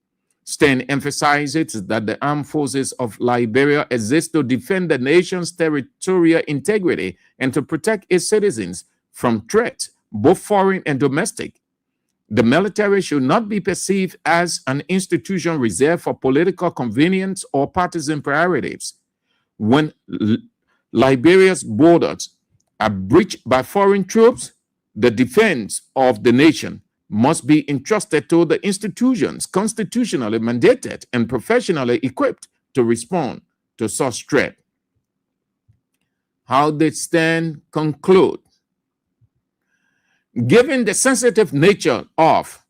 Stern emphasizes that the armed forces of Liberia exist to defend the nation's territorial integrity and to protect its citizens from threats, both foreign and domestic. The military should not be perceived as an institution reserved for political convenience or partisan priorities. When Liberia's borders are breached by foreign troops, the defense of the nation must be entrusted to the institutions constitutionally mandated and professionally equipped to respond to such threat. How did Stern conclude? Given the sensitive nature of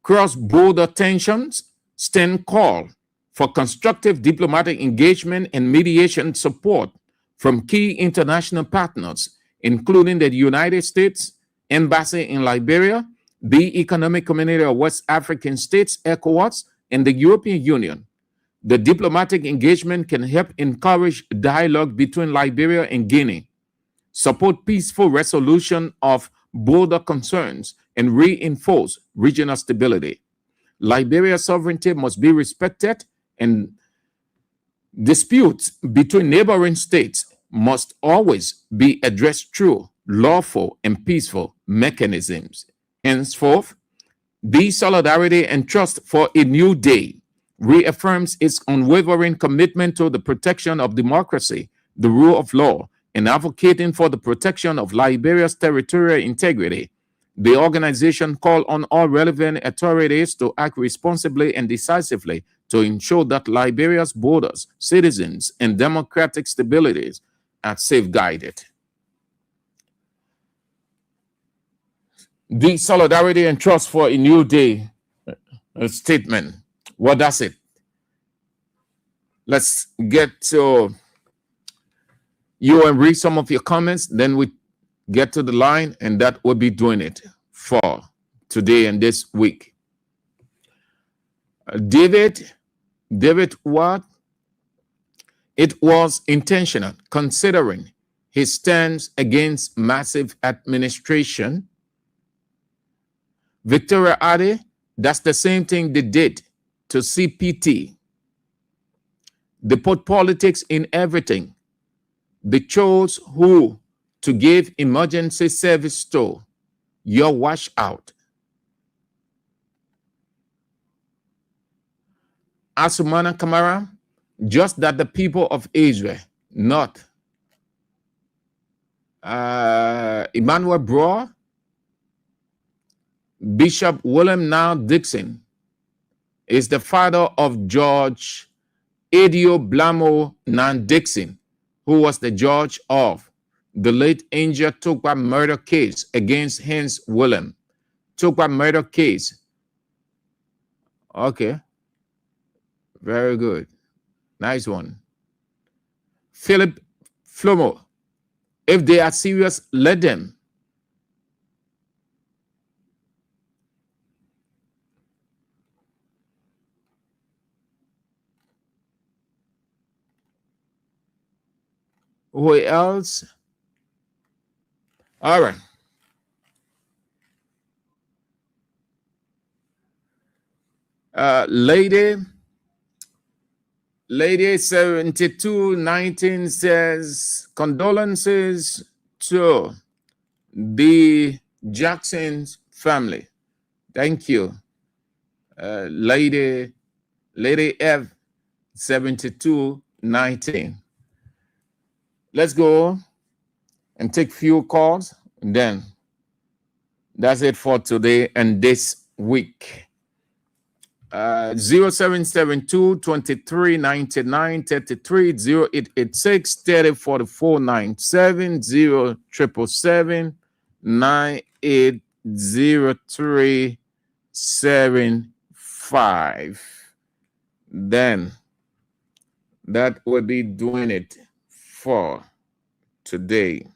cross-border tensions, Stern called for constructive diplomatic engagement and mediation support from key international partners, including the United States Embassy in Liberia, the Economic Community of West African States, ECOWAS, and the European Union. The diplomatic engagement can help encourage dialogue between Liberia and Guinea, support peaceful resolution of border concerns, and reinforce regional stability. Liberia's sovereignty must be respected, and disputes between neighboring states must always be addressed through lawful and peaceful mechanisms. Henceforth, the Solidarity and Trust for a New Day reaffirms its unwavering commitment to the protection of democracy, the rule of law, and advocating for the protection of Liberia's territorial integrity. The organization called on all relevant authorities to act responsibly and decisively to ensure that Liberia's borders, citizens, and democratic stabilities are safeguarded. The Solidarity and Trust for a New Day statement. What does it? Let's get to you and read some of your comments, then we get to the line, and that will be doing it for today and this week. David, what? It was intentional, considering his stance against massive administration. Victoria Ade, that's the same thing they did to CPT. They put politics in everything. They chose who to give emergency service to. You're washed out. Asumana Kamara, just that the people of Israel, not Emmanuel Brough, Bishop William Now Dixon is the father of George Adio Blamo Nan Dixon, who was the judge of the late Angel Tokwa murder case against Hans Willem. Tokwa murder case. Okay. Very good. Nice one. Philip Flomo. If they are serious, let them. Who else? All right. Lady 7219 says, condolences to the Jackson's family. Thank you. Lady F 7219. Let's go and take few calls, and then that's it for today and this week. 0772 2399 33 0886 304497 0777 980375. Then that will be doing it for today.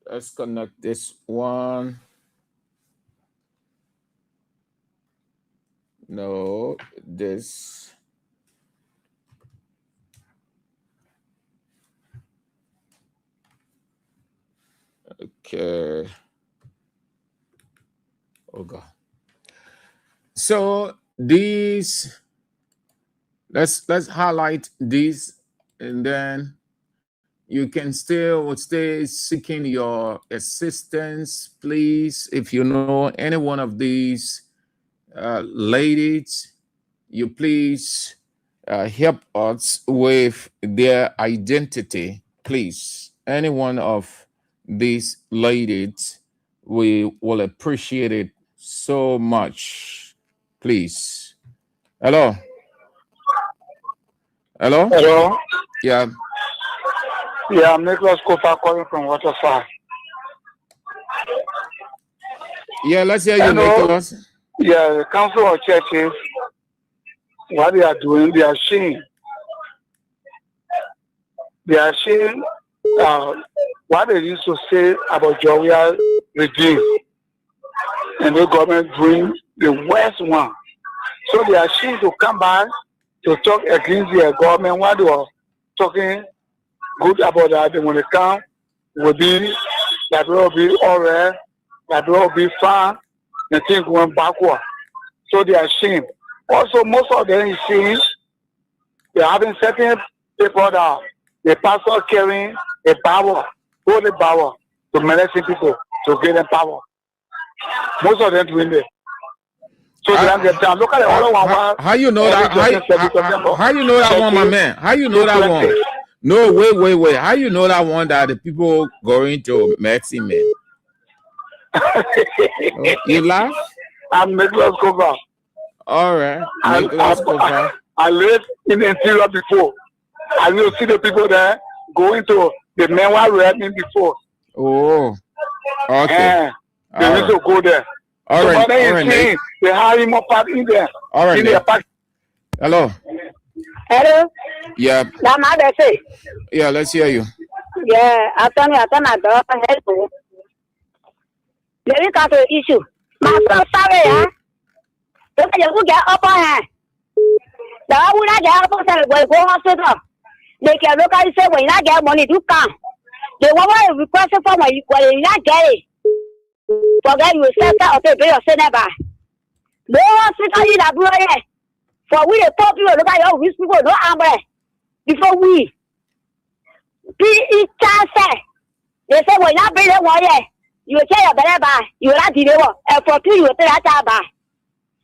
Let's connect this one. No, this. Okay. Oh God. So these, let's highlight these, and then you can still stay seeking your assistance, please. If you know any one of these ladies, you please help us with their identity, please. Any one of these ladies, we will appreciate it so much, please. Hello. Hello. Hello. Yeah. Yeah, I'm Nicholas Kofa calling from Waterfall. Yeah, let's hear you, Hello. Nicholas. Yeah, the Council of Churches, what they are doing, they are shame. They are shame what they used to say about Jovial regime. And the government doing the worst one. So they are ashamed to come back to talk against their government while they were talking good about that. When they come, will be that will be all right, that will be fine, and things going backward. So they are ashamed. Also, most of them is saying they're having certain people that the pastor carrying a power, holy power, to molesting people to get them power. Most of them doing that. So they don't get time. Look at the other one. How you know that? How you know that one, my man? How you know that one? No, wait. How you know that one that the people going to Mexico, man? You laugh? I'm Nicholas Kofa. All right. I lived in the interior before. I know see the people there going to the Menwa Redmond before. Oh, okay. They used to go there. All right. Saying they have him up in there. All right. Hello. Hello. Yeah. Yeah, let's hear you. Yeah, after me, help. Let me come to the issue. My son, sorry, don't you get up on her. The one I get up on her will go hospital. They can look at you say, when I get money to come. The woman requested for my equal, you not get it. Forget you set out of the bill of Seneba. No hospital in a boy. For we the poor people look at your rich people, no armor. Before we. Be chance. They say, when I bring them one year, you will tell your better you will not deliver, and for 2 you will tell that buy.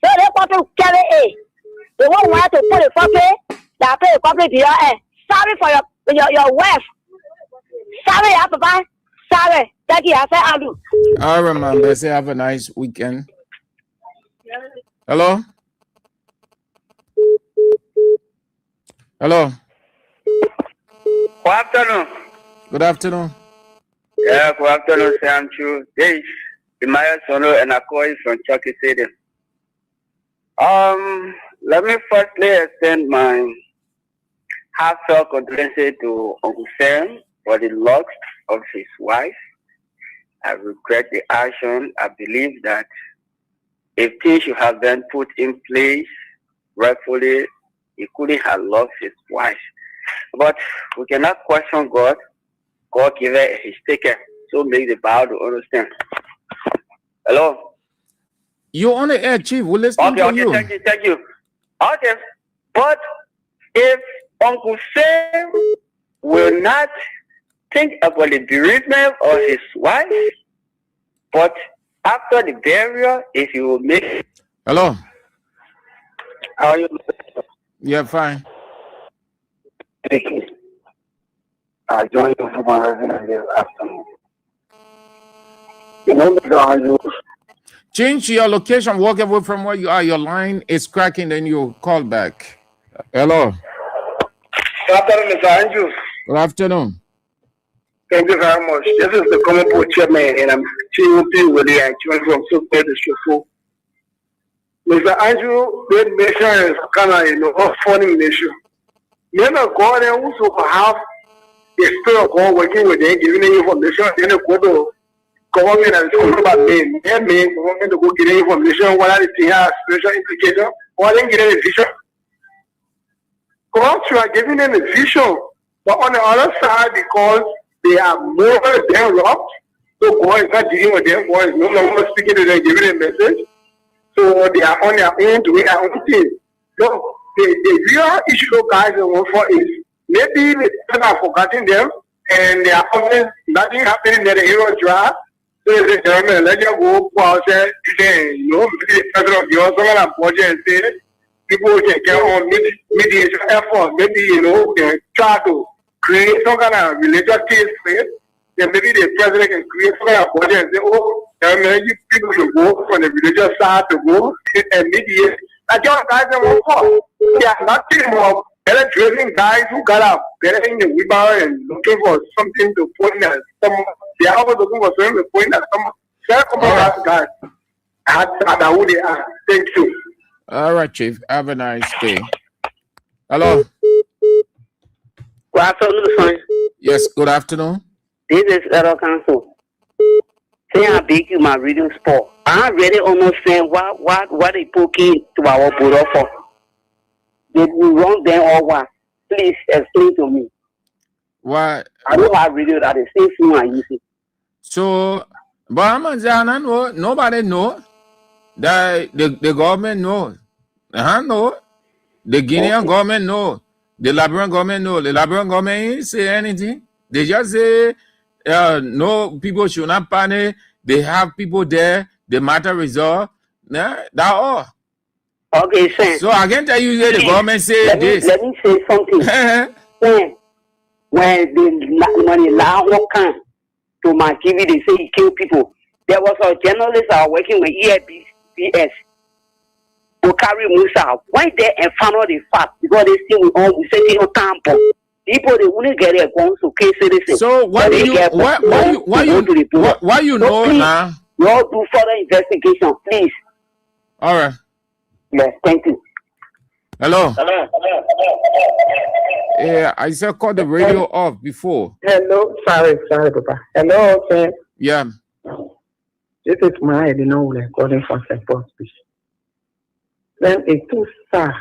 So they want to carry a. They won't want to put a copy, that pay a copy to your end. Sorry for your wife. Sorry, Papa. Sorry. Thank you. I said I do. I remember. Say have a nice weekend. Hello. Hello. Good afternoon. Good afternoon. Yeah, good afternoon, Sam Chu. This is Imaya Sono and Akoi from Chucky City. Let me firstly extend my heartfelt condolences to Uncle Sam for the loss of his wife. I regret the action. I believe that if things should have been put in place rightfully, he couldn't have lost his wife. But we cannot question God. God gave it his taken. So make the Bible to understand. Hello? You're on the air, Chief. We're listening to you. Thank you. Okay. But if Uncle Sam will not think about the bereavement of his wife, but after the burial, if he will make... Hello? How are you? Yeah, fine. Thank you. I joined you for my resident this afternoon. You know, change your location, walk away from where you are. Your line is cracking, then you call back. Hello. Good afternoon, Mr. Andrews. Good afternoon. Thank you very much. This is the Common Pool Chairman, and I'm tuning with the children from Super District 4. Mr. Andrew, the nation is kind of, a funny nation. Men of God and also have the spirit of God working with them, giving them information, then they go to government and talk about men. They men government to go get information, what are the things have spiritual implication, or then get a vision. God, you are giving them a vision, but on the other side, because they are more than robbed, so God is not dealing with them, God is no longer speaking to them, giving them a message. So they are on their own, doing their own thing. So the real issue, guys, is maybe the people are forgetting them, and they are often nothing happening that the hero drive. So they say, let you go out there, the president of yours, someone on budget and say, people can get on mediation effort, maybe, they try to create some kind of religious case for it. Then maybe the president can create some kind of budget and say, oh, you people should go from the religious side to go and mediate. Like your guys that won't fall. They are nothing more better driven guys who got up better in the wheelbarrow and looking for something to point at. They are always looking for something to point at. Some guys. That's who they are. Thank you. All right, Chief. Have a nice day. Hello. Good afternoon, son. Yes, good afternoon. This is Federal Council. Say I beg you my reading sport. I really understand what they poking to our border for. Did we wrong them or what? Please explain to me. Why? I know how radio that the same thing I use it. So, but nobody know that the government know. No. The Guinean government know. The Liberian government know. The Liberian government ain't say anything. They just say no, people should not panic. They have people there. The matter resolved. That's all. Okay, sir. So I can tell you that the government say this. Let me say something. when the law come to my TV, they say he kill people. There was a journalist working with EFBS who carry Musa. Why they and found out the fact because they still we say no tampo. People they wouldn't get it going to case citizen. So why you know now? You all do further investigation, please. All right. Yes, thank you. Hello. Yeah, I said call the radio off before. Hello, sorry, Papa. Hello, sir. Yeah. This is my calling from St. Paul's Beach. Then it's too sad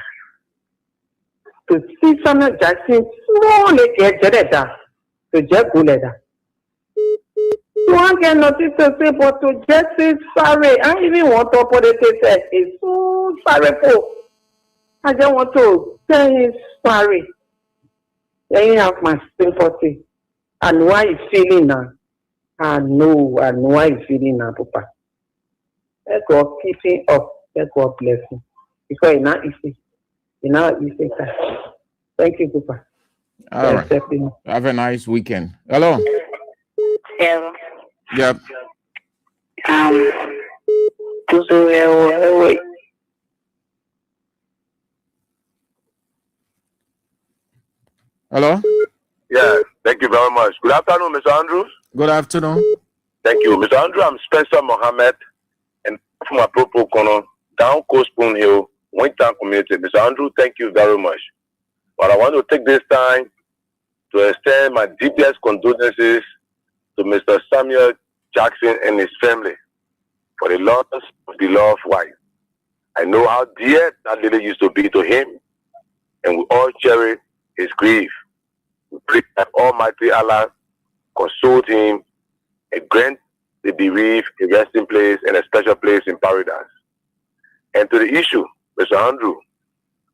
to see someone Jackson slowly get to just go like that. One can notice to say, but to just say sorry, I even want to put it it's so sorry for. I just want to tell him sorry. Then you have my sympathy. And why he's feeling now. I know why he's feeling now, Papa. Let God keep him up. Let God bless him. Because it's not easy. It's not easy. Thank you, Papa. All right. Have a nice weekend. Hello. Hello. Yep. Wait. Hello. Yeah, thank you very much. Good afternoon, Mr. Andrews. Good afternoon. Thank you, Mr. Andrew. I'm Spencer Mohammed, and from Apropo Kono, down Coast Spoon Hill, Wintown community. Mr. Andrew, thank you very much. But I want to take this time to extend my deepest condolences to Mr. Samuel Jackson and his family for the loss of his beloved wife. I know how dear that lady used to be to him, and we all cherish his grief. We pray that Almighty Allah console him and grant the bereaved a resting place and a special place in paradise. And to the issue, Mr. Andrew,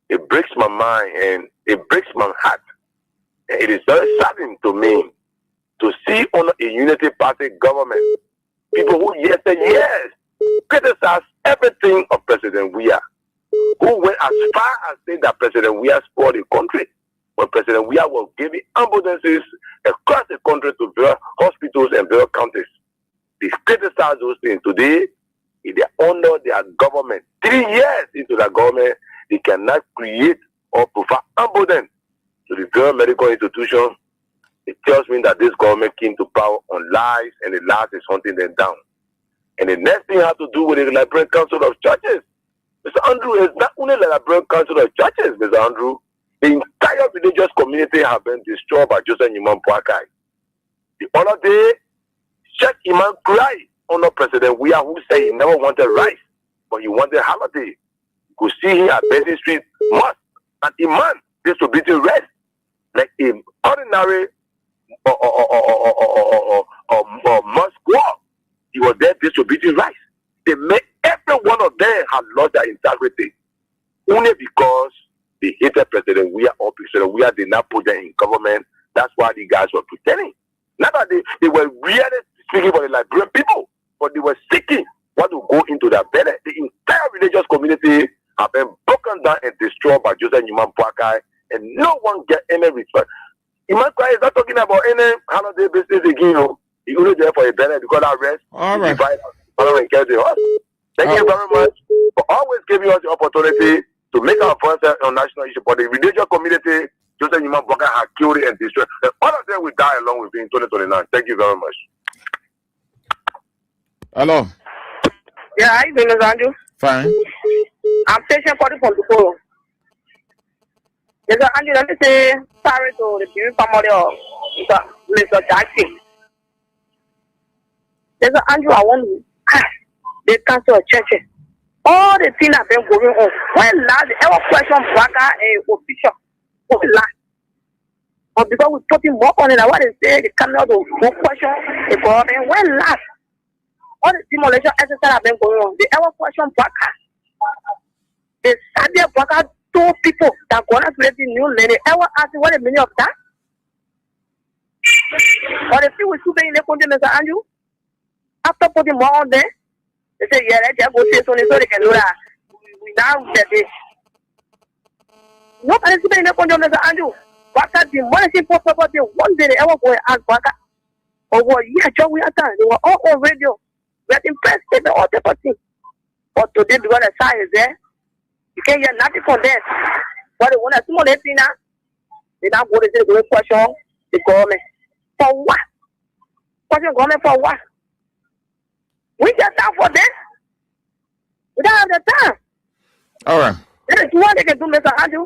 it breaks my mind and it breaks my heart. And it is very saddening to me to see on a unity party government people who yes criticize everything of President Weah, who went as far as saying that President Weah spoiled the country when President Weah was giving ambulances across the country to various hospitals and various counties. They criticize those things. Today, if they honor their government, 3 years into the government, they cannot create or provide ambulance to the various medical institutions. It tells me that this government came to power on lies, and the lies is hunting them down. And the next thing has to do with the Liberian Council of Churches. Mr. Andrew, is not only the Liberian Council of Churches, Mr. Andrew. The entire religious community have been destroyed by Joseph Imam Boakai. The other day, Sheikh Imam cried under President Weah, who said he never wanted rice, but he wanted holiday. You could see him at Basin Street Mosque, and Imam distributing rest like an ordinary mosque walk. He was there distributing rice. They made every one of them have lost their integrity only because they hated President Weah or President Weah did not put them in government. That's why the guys were pretending. Not that they were really speaking for the Liberian people, but they were seeking what to go into their belly. The entire religious community have been broken down and destroyed by Joseph Imam Boakai, and no one get any respect. Imam Boakai is not talking about any holiday business again. No. He only there for a belly because that rest. All right. Thank you very much for always giving us the opportunity to make our voice on national issue. For the religious community, Joseph Imam Boakai has killed it and destroyed. And all of them will die along with him in 2029. Thank you very much. Hello. Yeah, how you doing, Mr. Andrew? Fine. I'm patient for the phone. Mr. Andrew, let me say sorry to the people family of Mr. Jackson. Mr. Andrew, I want to ask the council of churches. All the things that have been going on. When last they ever question Boakai official? When last? Or because we're putting more on it, what they say, they come out to no question the government. When last? All the demolition exercises have been going on. They ever question Boakai? They said there Boakai told people that going to create new land. They ever ask what the meaning of that? Or the people who be in the country, Mr. Andrew? After putting more on there, they say, yeah, let's just go say something so they can do that. We now get it. Nobody is in the country, Mr. Andrew. Boakai demolishing for property. One day they ever go and ask Boakai. Over a year, John, we are done. They were all on radio. We are impressed with the whole thing. But today, because the side is there, you can't hear nothing from them. But they want to see more now. They now go to the question the government. For what? Question government for what? We just time for them. We don't have the time. All right. There is what they can do, Mr. Andrew.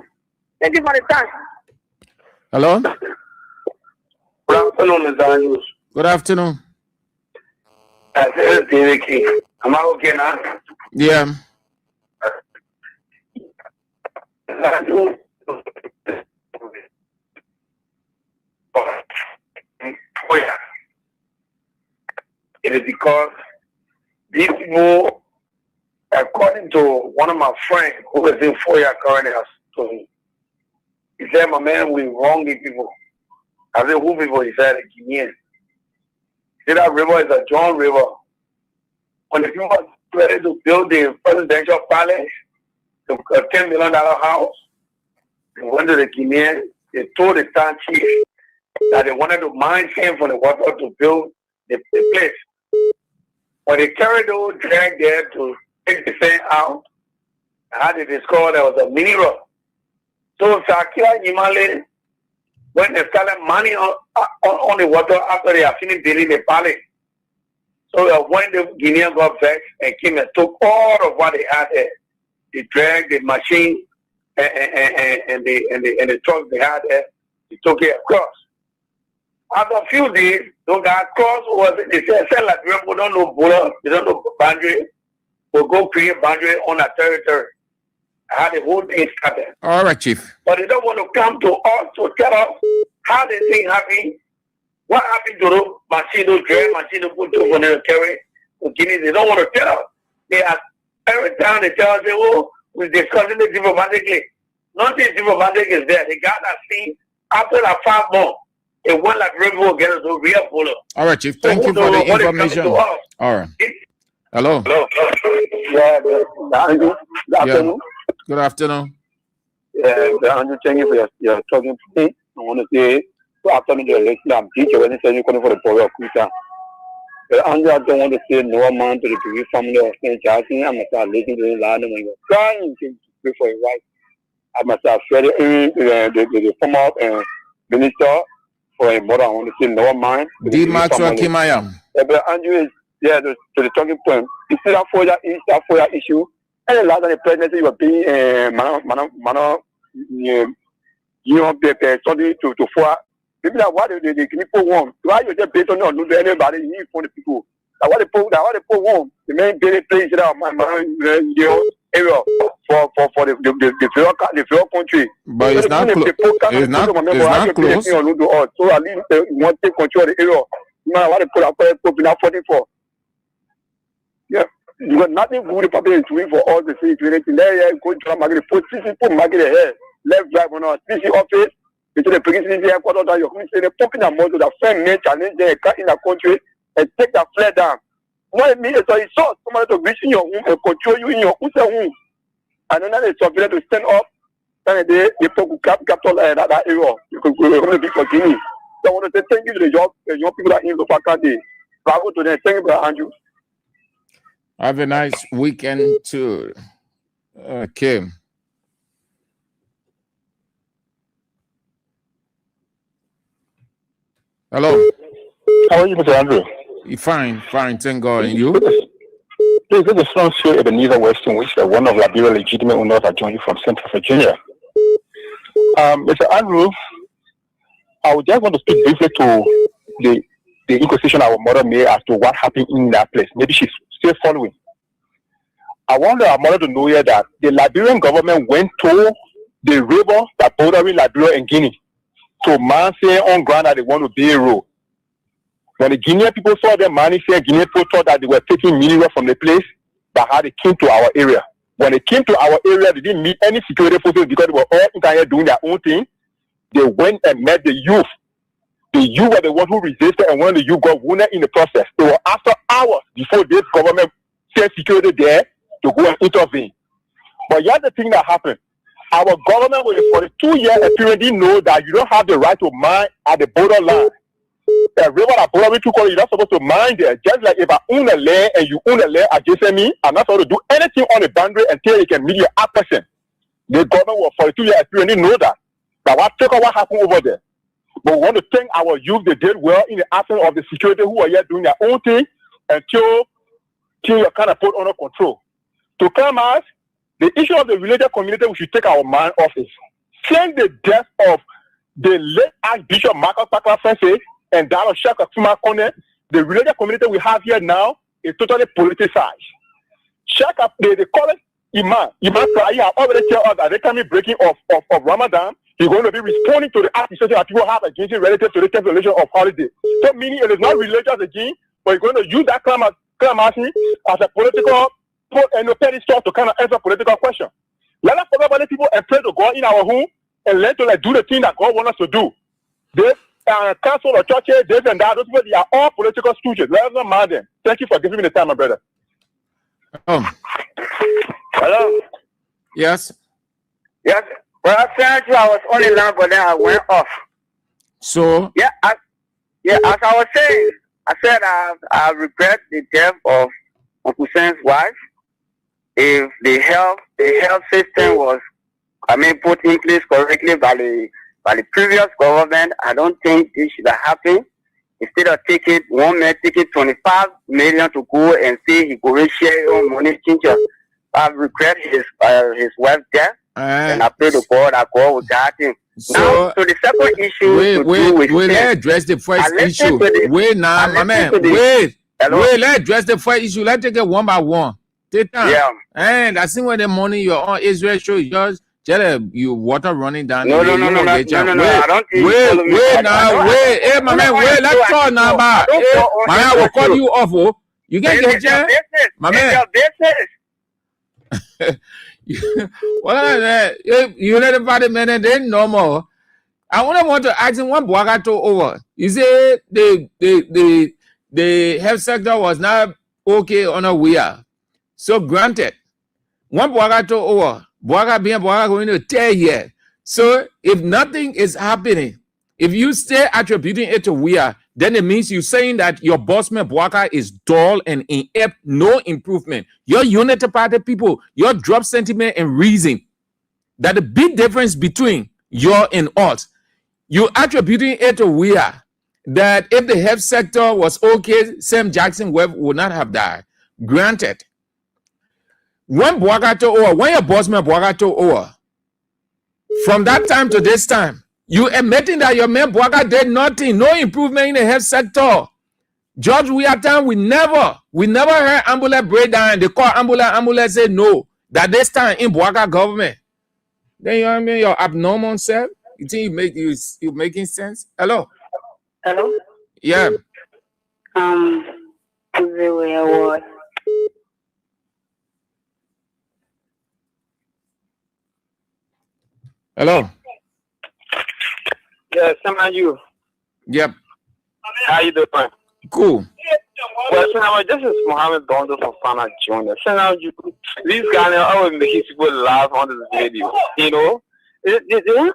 Thank you for the time. Hello. Good afternoon, Mr. Andrews. Good afternoon. This is David King. Am I okay now? Yeah. It is because these people, according to one of my friends who is in Foya currently, has told me, he said, my man, we wrong these people. I said, who people? He said, Guinean. See, that river is a John River. When the people are ready to build the presidential palace, a $10 million house, they went to the Guinean, they told the town chief that they wanted to mine sand from the water to build the place. When they carried the old drag there to take the sand out, how they discovered there was a mineral. So Sakira Yimale, when they started mining on the water after they have finished building the palace. So when the Guinean got vexed and came and took all of what they had there, they dragged the machine and the truck they had there, they took it across. After a few days, those guys crossed they said like people don't know border, they don't know boundary, we'll go create boundary on our territory. How the whole thing started. All right, Chief. But they don't want to come to us to tell us how the thing happened. What happened to the machine, those drag machine, to put to when they carry to Guinea? They don't want to tell us. They ask, every time they tell us, oh, we're discussing it diplomatically. Nothing diplomatic is there. They got that thing after that 5 months. It went like rainbow again to real polo. All right, Chief. Thank you for the information. All right. Hello. Hello. Yeah, good afternoon. Good afternoon. Yeah, Andrew, thank you for your talking to me. I want to say, good afternoon to the listener. I'm teacher when they say you're calling for the power of Kuta. Andrew, I don't want to say no man to the previous family of St. Jackson. I must start listening to the land when you're crying to pray for your right. I must have said the former minister for a mother. I want to say no man. D. Maxwell Kimaya. But Andrew is, yeah, to the talking point. You see that for that issue? And last time the presidency you were being something to for maybe that what the people want. Why you just based on not losing anybody you for the people. That what the people want. The main daily place that area for the fair country. But it's not close. It's not close. So at least you want to take control of the area. Now what they put up 44. Yeah. You got nothing good the public is doing for all the cities. There, go to market, put market ahead, left drive on our CC office, into the president headquarters that you're saying they're popping a model that firm main challenge they cut in the country and take that flare down. What it means is that it's so somebody to reach in your home and control you in your own home. And then it's surveillance to stand up, and they put capital that area. You could go to be for Guinea. So I want to say thank you to the young people that in the faculty. Bravo to them. Thank you, Brother Andrew. Have a nice weekend too. Okay. Hello. How are you, Mr. Andrew? Fine, thank God. And you? Please, this is from Ebenezer Weston, which is one of Liberia legitimate owners that joined you from Central Virginia. Mr. Andrew, I would just want to speak briefly to the inquisition our mother made as to what happened in that place. Maybe she's still following. I want our mother to know here that the Liberian government went to the river that bordering Liberia and Guinea to man say on ground that they want to build a road. When the Guinean people saw them mining, Guinean people thought that they were taking mineral from the place, but how they came to our area. When they came to our area, they didn't meet any security forces because they were all in here doing their own thing. They went and met the youth. The youth were the one who resisted, and when the youth got wounded in the process, it was after hours before this government sent security there to go and intervene. But here's the thing that happened. Our government, for the 2 year period, didn't know that you don't have the right to mine at the borderline. The river that border to call you're not supposed to mine there. Just like if I own a land and you own a land adjacent me, I'm not supposed to do anything on the boundary until you can meet your person. The government was for the 2 year period didn't know that. But what happened over there? But we want to thank our youth. They did well in the absence of the security who are here doing their own thing until you're kind of put under control. To come out, the issue of the religious community, we should take our mind off it. Since the death of the late Archbishop Marcus Pakla Fense and that of Shaka Kuma Kone, the religious community we have here now is totally politicized. Shaka, they call it Imam. Imam Praia already tell us that they can be breaking of Ramadan. He's going to be responding to the accusation that people have against him relative to the cancellation of holiday. So meaning it is not religious again, but he's going to use that clamation as a political and a pedestal to kind of answer political question. Let us forget about the people and pray to God in our home and learn to do the thing that God wants us to do. This council or churches, this and that, those people, they are all political stooges. Let us not mind them. Thank you for giving me the time, my brother. Hello? Yes? Yes. Well, I was on the line, but then I went off. So? Yeah, as I was saying, I said I regret the death of Uncle Sam's wife. If the health system was, put in place correctly by the previous government, I don't think this should have happened. Instead of taking 25 million to go and say he could share his own money, I regret his wife's death, and I pray to God that God will guide him. So the second issue let's address the first issue. Let's address the first issue. Let's take it one by one. Take time. Yeah. And I think when the money you're on Israel show, you water running down. No, I don't think wait. Hey, my man, wait. Let's talk now, my man, I will call you off. Oh. You can get there, my man. Well, you let everybody, man, they no more. I want to ask him one Boagato over. You say the health sector was not okay on a we are. So granted, one Boagato over. Boaga going to tear here. So if nothing is happening, if you stay attributing it to we are, then it means you're saying that your bossman Boaga is dull and inept, no improvement. Your Unity Party people, your drop sentiment and reason that the big difference between your and us, you attributing it to we are, that if the health sector was okay, Sam Jackson Webb would not have died. Granted, When Boagato over, when your boss man Boagato over, from that time to this time, you admitting that your man Boaga did nothing, no improvement in the health sector. George Weatherton, we never heard ambulance breakdown. They call ambulance say no. That this time in Boaga government. Then you know what I mean? Your abnormal self. You think you making sense? Hello? Hello? Yeah. What? Hello? Yeah, somehow you. Yep. How you doing? Cool. Well, somehow this is Mohammed Bondo from Fana Junior. Somehow you, these guys are always making people laugh on this video. You know, they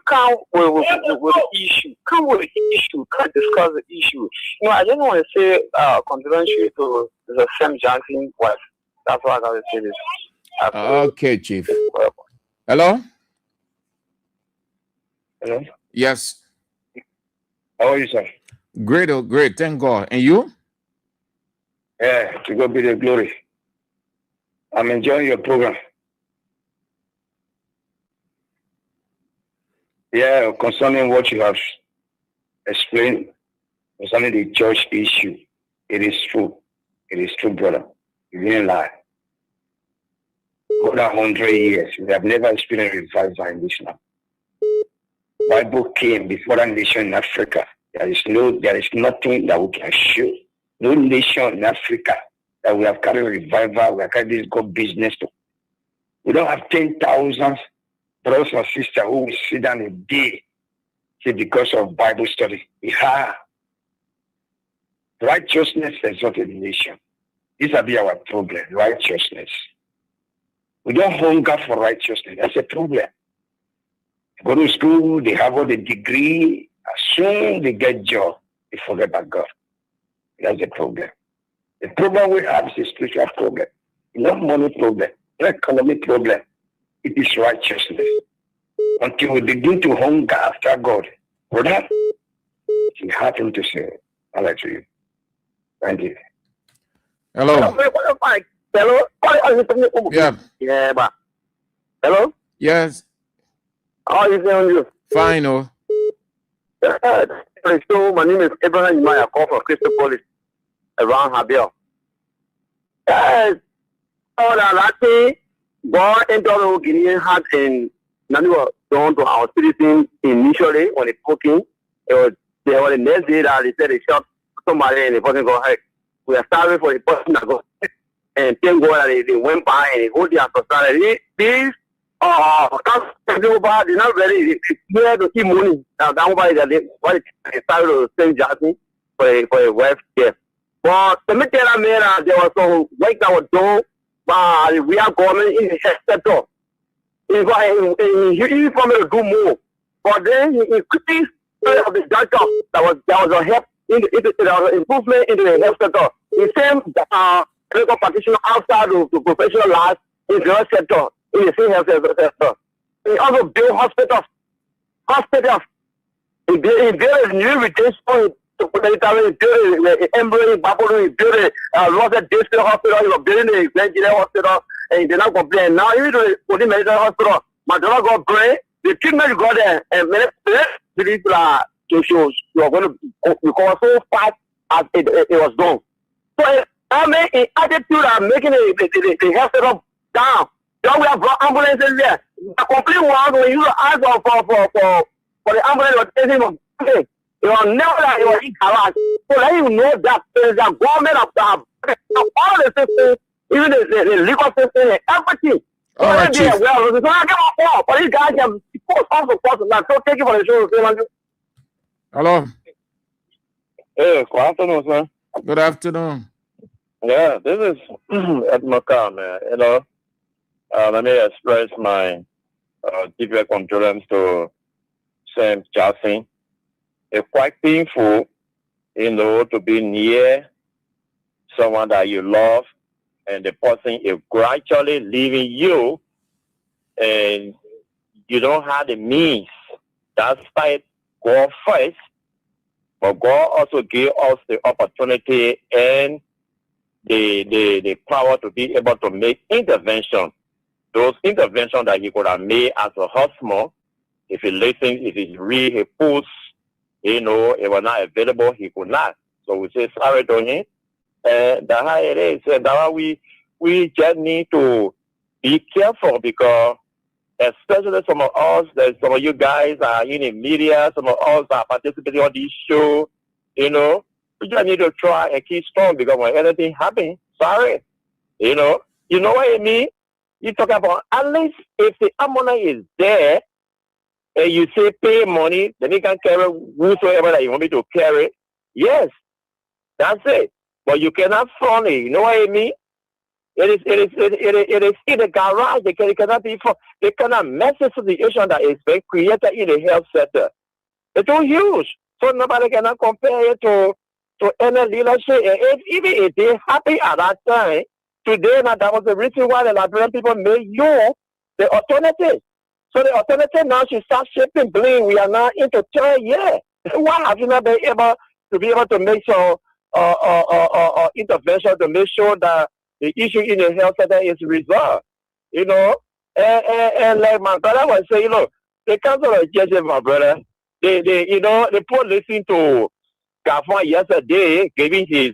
come with the issue. Come with the issue. Can't discuss the issue. You know, I just want to say controversial to the Sam Johnson wife. That's why I got to say this. Okay, Chief. Hello? Hello? Yes. How are you, sir? Great, oh, great. Thank God. And you? Yeah, to God be the glory. I'm enjoying your program. Yeah, concerning what you have explained concerning the church issue, it is true. It is true, brother. You didn't lie. More than 100 years, we have never experienced revival in this land. Bible came before that nation in Africa. There is nothing that we can show. No nation in Africa that we have carried revival, we have carried this God business to. We don't have 10,000 brothers and sisters who will sit down a day because of Bible study. Yeah. Righteousness exalted the nation. This will be our problem, righteousness. We don't hunger for righteousness. That's a problem. Go to school, they have all the degree. As soon as they get job, they forget about God. That's the problem. The problem we have is a spiritual problem. Not money problem, not economic problem. It is righteousness. Until we begin to hunger after God, brother, it's hard to say. I like to you. Thank you. Hello. Hello? Yeah. Yeah, but. Hello? Yes. How are you doing? Fine, oh. So my name is Abraham Imaya. I call from Crystal Police around Habel. All that born into the Guinean heart and none were done to our citizens initially when it cooking. There was the next day that they said they shot somebody and the person got hurt. We are sorry for the person that got hurt. And thank God that they went by and they hold their society. These they're not ready to see money. Now, that's why they started to send Jackson for a wife here. But to me, there was some work that was done by the real government in the health sector. He promised to do more. But then he quickly of the doctor that was a help in the improvement into the health sector. The same medical practitioner outside of the professional life in the health sector. In the same health sector. He also built hospitals. He built a new retention to military, he built an embryo Babylon, he built a Rosa District Hospital, he was building a Nigeria hospital, and he did not complain. Now, even though the military hospital, my daughter got brain, the treatment got there, and many people are you are going to recover so fast as it was done. So, I mean, in attitude of making the health setup down. Then we have brought ambulances there. The complete one, when you ask for the ambulance, was taking them. It was never that it was in Kalas. So let you know that there is a government of all the systems, even the legal system and everything. All right, Chief. Well, so I give a call, but these guys can post on support that. So thank you for the show. Hello. Hey, good afternoon, sir. Good afternoon. Yeah, this is Ed McCall, man. You know, let me express my deepest condolence to Sam Jackson. It's quite painful, you know, to be near someone that you love and the person is gradually leaving you and you don't have the means. That's why God first, but God also gave us the opportunity and the power to be able to make intervention those interventions that he could have made as a husband, if he listened, if he read his posts, it was not available, he could not. So we say sorry to him. And that's how it is. And that's why we just need to be careful, because especially some of us, some of you guys are in the media, some of us are participating on this show, we just need to try and keep strong, because when anything happens, sorry, you know what I mean? You talk about, at least if the amount is there, and you say pay money, then you can carry whosoever that you want me to carry. Yes, that's it. But you cannot front it. You know what I mean? It is in the garage. They cannot be for. They cannot mess the situation that is being created in the health sector. It's too huge, so nobody cannot compare it to any leadership. And even if they happy at that time, today now that was the reason why the Liberian people made you the alternative. So the alternative now should start shifting blame. We are now into 3rd year. Why have you not been able to make some intervention to make sure that the issue in the health sector is resolved? And like my brother was saying, the council of judges, my brother, they put listening to Gafon yesterday, giving his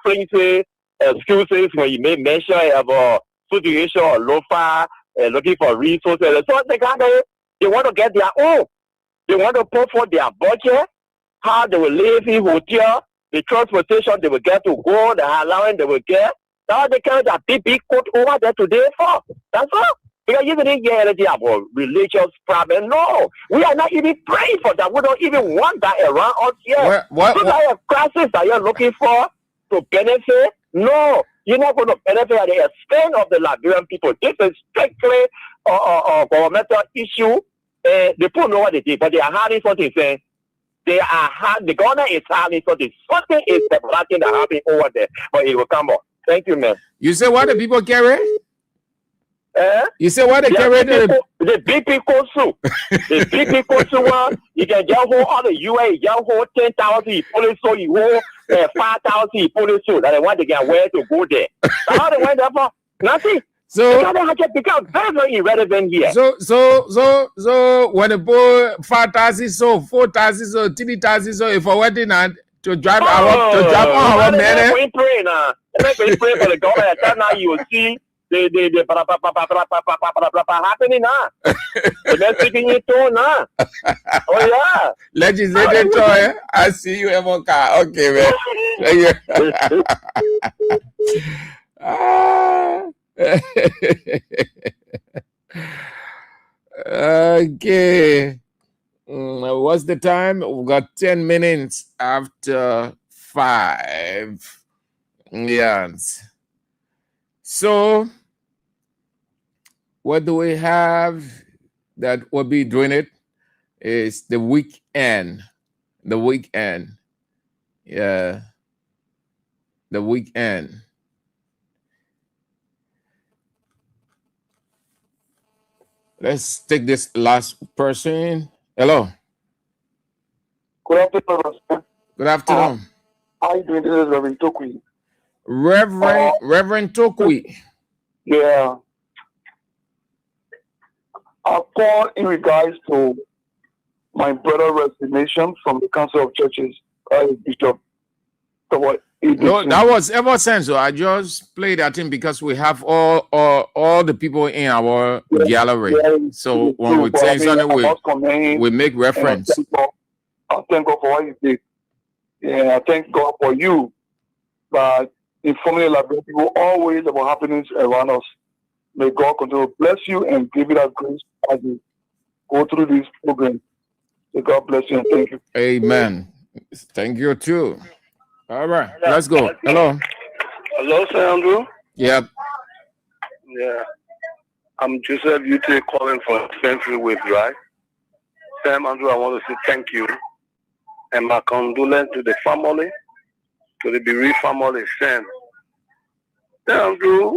flimsy excuses when he made mention about situation or lofa, looking for resources. So they want to get their own. They want to put for their budget, how they will live in hotel, the transportation they will get to go, the allowance they will get. Now they carry that big coat over there today for. That's all. Because you didn't hear anything about religious problem. No, we are not even praying for that. We don't even want that around us here. What are classes that you're looking for to benefit? No, you're not going to benefit at the expense of the Liberian people. This is strictly a governmental issue. The people know what they did, but they are hiding something. Saying the government is hiding something. Something is the black thing that happening over there, but it will come up. Thank you, man. You say what the people carry? You say what they carry? The big people soup. The big people soup one, you can just hold all the UA, you just hold 10,000, you pull it so you hold 5,000, you pull it so that they want to get where to go there. That's how they went there for nothing. So they have become very, very irrelevant here. So when the boy 5,000, so 4,000, so 3,000, so if I went in and to drive our man. We pray now. We pray for the government. That now you will see the happening now. They're speaking it too now. Oh yeah. Legislative toy. I see you, Emonka. Okay, man. Okay. What's the time? We've got 10 minutes after 5. Yes. So, what do we have that will be doing it? Is the weekend. The weekend. Yeah. The weekend. Let's take this last person. Hello. Good afternoon. Good afternoon. How are you doing? This is Reverend Tokwi. Reverend Tokwi. Yeah. I call in regards to my brother's resignation from the Council of Churches, Bishop. No, that was ever since. So I just played that in because we have all the people in our gallery. So when we say something, we make reference. I thank God for what you did. Yeah, I thank God for you. But informing the Liberian people always about happenings around us. May God continue to bless you and give you that grace as you go through this program. May God bless you and thank you. Amen. Thank you too. All right, let's go. Hello. Hello, Sir Andrew. Yep. Yeah. I'm Joseph UT calling from Century Wave Drive. Sam Andrew, I want to say thank you and my condolence to the family, to the bereaved family. Sam Andrew,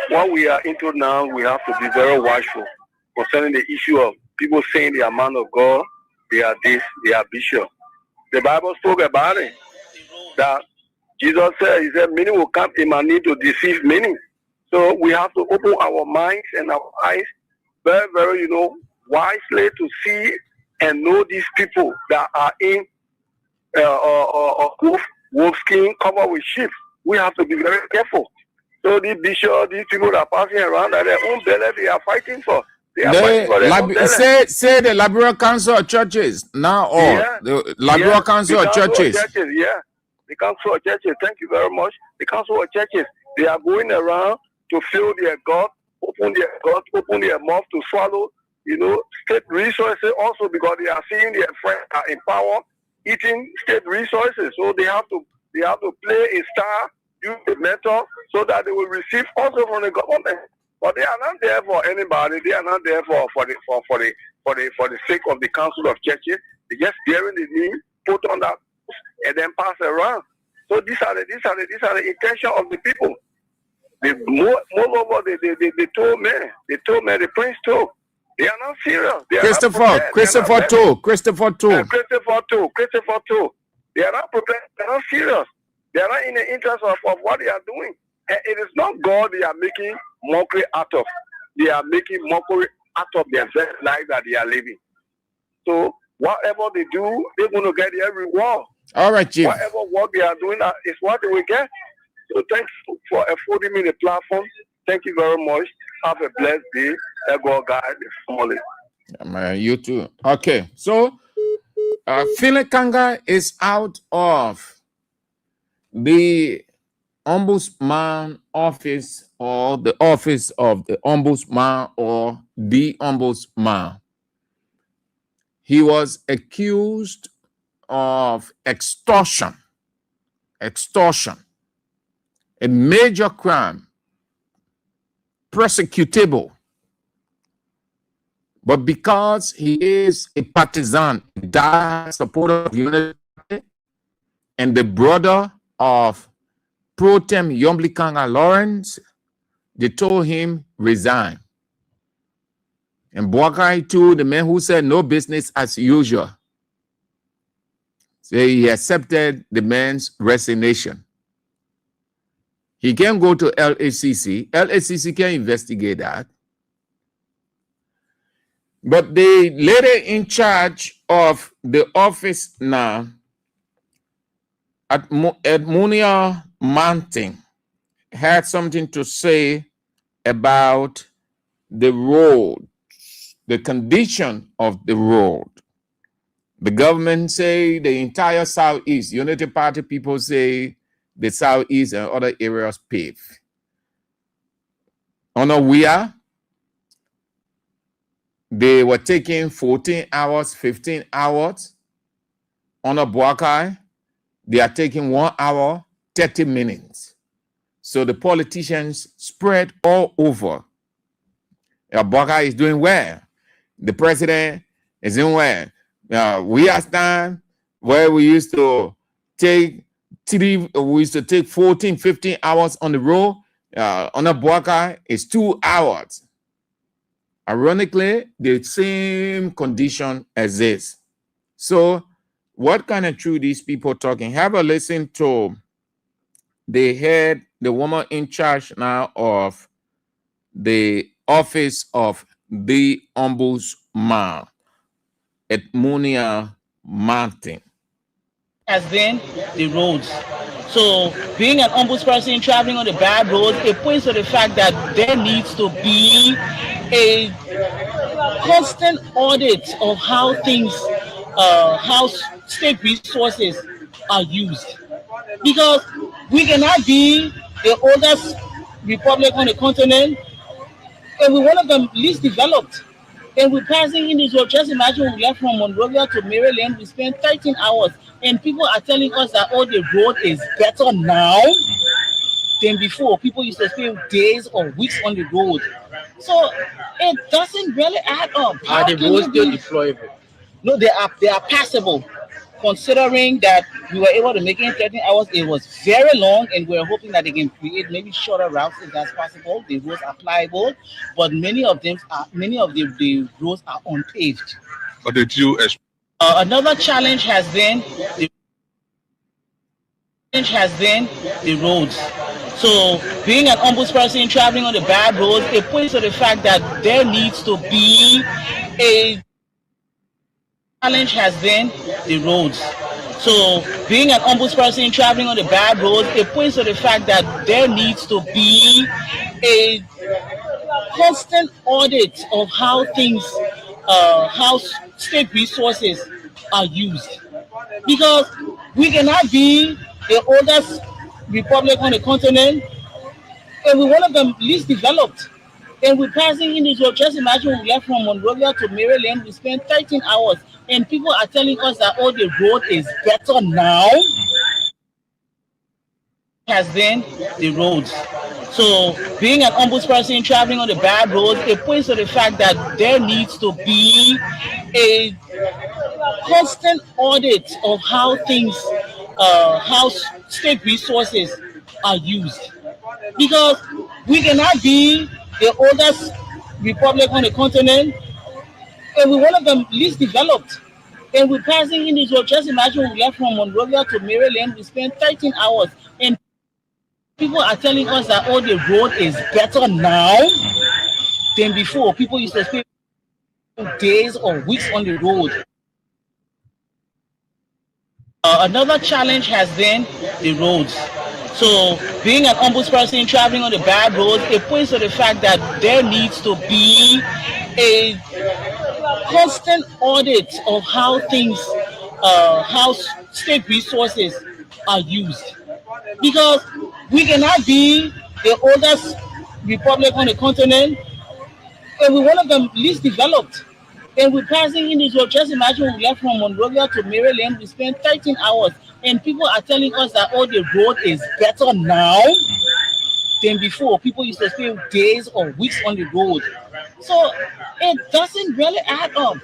what we are into now, we have to be very watchful concerning the issue of people saying they are man of God, they are this, they are bishop. The Bible spoke about it. That Jesus said, he said, many will come in my name to deceive many. So we have to open our minds and our eyes very, very, wisely to see and know these people that are in wolf skin covered with sheep. We have to be very careful. So these bishops, these people that are passing around at their own belly, they are fighting for. They are fighting for their own belly. Say the Liberal Council of Churches now, or the Liberal Council of Churches. The Council of Churches. Thank you very much. The Council of Churches. They are going around to fill their gut, open their mouth to swallow, state resources also, because they are seeing their friends are in power, eating state resources. So they have to play a star, use the mentor, so that they will receive also from the government. But they are not there for anybody. They are not there for the sake of the Council of Churches. They just bearing the name, put on that, and then pass around. So these are the intention of the people. Moreover, they told me, the prince told. They are not serious. They are Christopher too. They are not prepared. They are not serious. They are not in the interest of what they are doing. And it is not God they are making mockery out of. They are making mockery out of their very life that they are living. So whatever they do, they're going to get their reward. All right, Chief. Whatever work they are doing is what they will get. So thanks for affording me the platform. Thank you very much. Have a blessed day. God guide the family. Man, you too. Okay, so Philip Kanga is out of the Ombudsman office, or the office of the Ombudsman, or the Ombudsman. He was accused of extortion, a major crime, prosecutable. But because he is a partisan, a supporter of unity, and the brother of Pro Tem Yombli Kanga Lawrence, they told him resign. And Boakai too, the man who said no business as usual, so he accepted the man's resignation. He can go to LACC. LACC can investigate that. But the lady in charge of the office now, Edmunia Mountain, had something to say about the road, the condition of the road. The government say the entire Southeast, Unity Party people say the Southeast and other areas paved. On a Wea, they were taking 14 hours, 15 hours. On a Boakai, they are taking 1 hour, 30 minutes. So the politicians spread all over. Boakai is doing well. The president is doing well. We are time where we used to take 14, 15 hours on the road. On a Boakai, it's 2 hours. Ironically, the same condition as this. So what kind of truth these people talking? Have a listen to the woman in charge now of the office of the Ombudsman, Edmunia Mountain. Has been the roads. So being an ombudsperson traveling on the bad roads, it points to the fact that there needs to be a constant audit of how things, how state resources are used. Because we cannot be the oldest republic on the continent and we're one of the least developed. And we're passing in this road. Just imagine we left from Monrovia to Maryland, we spent 13 hours. And people are telling us that, oh, the road is better now than before. People used to spend days or weeks on the road. So it doesn't really add up. Are the roads still deployable? No, they are passable. Considering that we were able to make it in 13 hours, it was very long, and we're hoping that they can create maybe shorter routes if that's possible. The roads are pliable, but many of the roads are unpaved. But did you? Another challenge has been the roads. So being an ombudsperson traveling on the bad roads, it points to the fact that there needs to be a challenge has been the roads. So being an ombudsperson traveling on the bad roads, it points to the fact that there needs to be a constant audit of how things, how state resources are used. Because we cannot be the oldest republic on the continent and we're one of the least developed. And we're passing in Israel. Just imagine when we left from Monrovia to Maryland, we spent 13 hours. And people are telling us that, oh, the road is better now. Has been the roads. So being an ombudsperson traveling on the bad roads, it points to the fact that there needs to be a constant audit of how things, how state resources are used. Because we cannot be the oldest republic on the continent and we're one of the least developed. And we're passing in Israel. Just imagine when we left from Monrovia to Maryland, we spent 13 hours. And people are telling us that, oh, the road is better now than before. People used to spend days or weeks on the road. Another challenge has been the roads. So being an ombudsperson traveling on the bad roads, it points to the fact that there needs to be a constant audit of how things, how state resources are used. Because we cannot be the oldest republic on the continent and we're one of the least developed. And we're passing in Israel. Just imagine when we left from Monrovia to Maryland, we spent 13 hours. And people are telling us that, oh, the road is better now than before. People used to spend days or weeks on the road. So it doesn't really add up.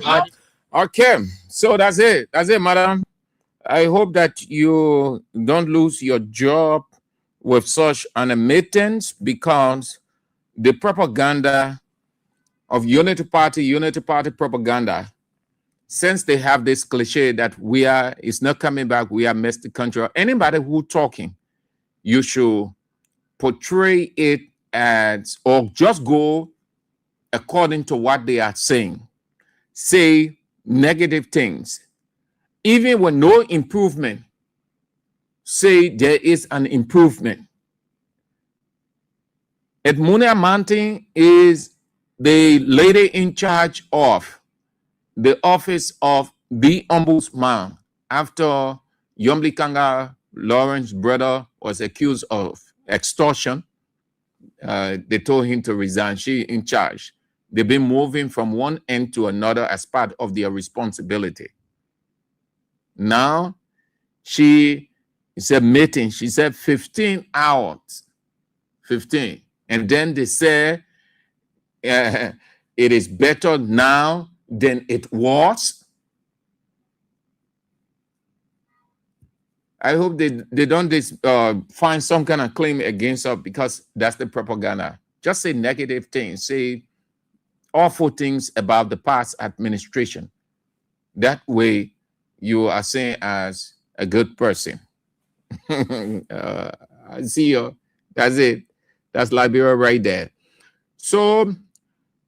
Okay, so that's it. That's it, madam. I hope that you don't lose your job with such an admittance, because the propaganda of Unity Party propaganda, since they have this cliche that it's not coming back, we are messed the country. Anybody who talking, you should portray it as, or just go according to what they are saying. Say negative things. Even with no improvement, say there is an improvement. Edmunia Mountain is the lady in charge of the office of the ombudsman after Yomli Kanga, Lawrence's brother, was accused of extortion. They told him to resign. She in charge. They've been moving from one end to another as part of their responsibility. Now, she is admitting, she said 15 hours. 15. And then they say it is better now than it was. I hope they don't find some kind of claim against us, because that's the propaganda. Just say negative things. Say awful things about the past administration. That way you are seen as a good person. I see you. That's it. That's Liberia right there. So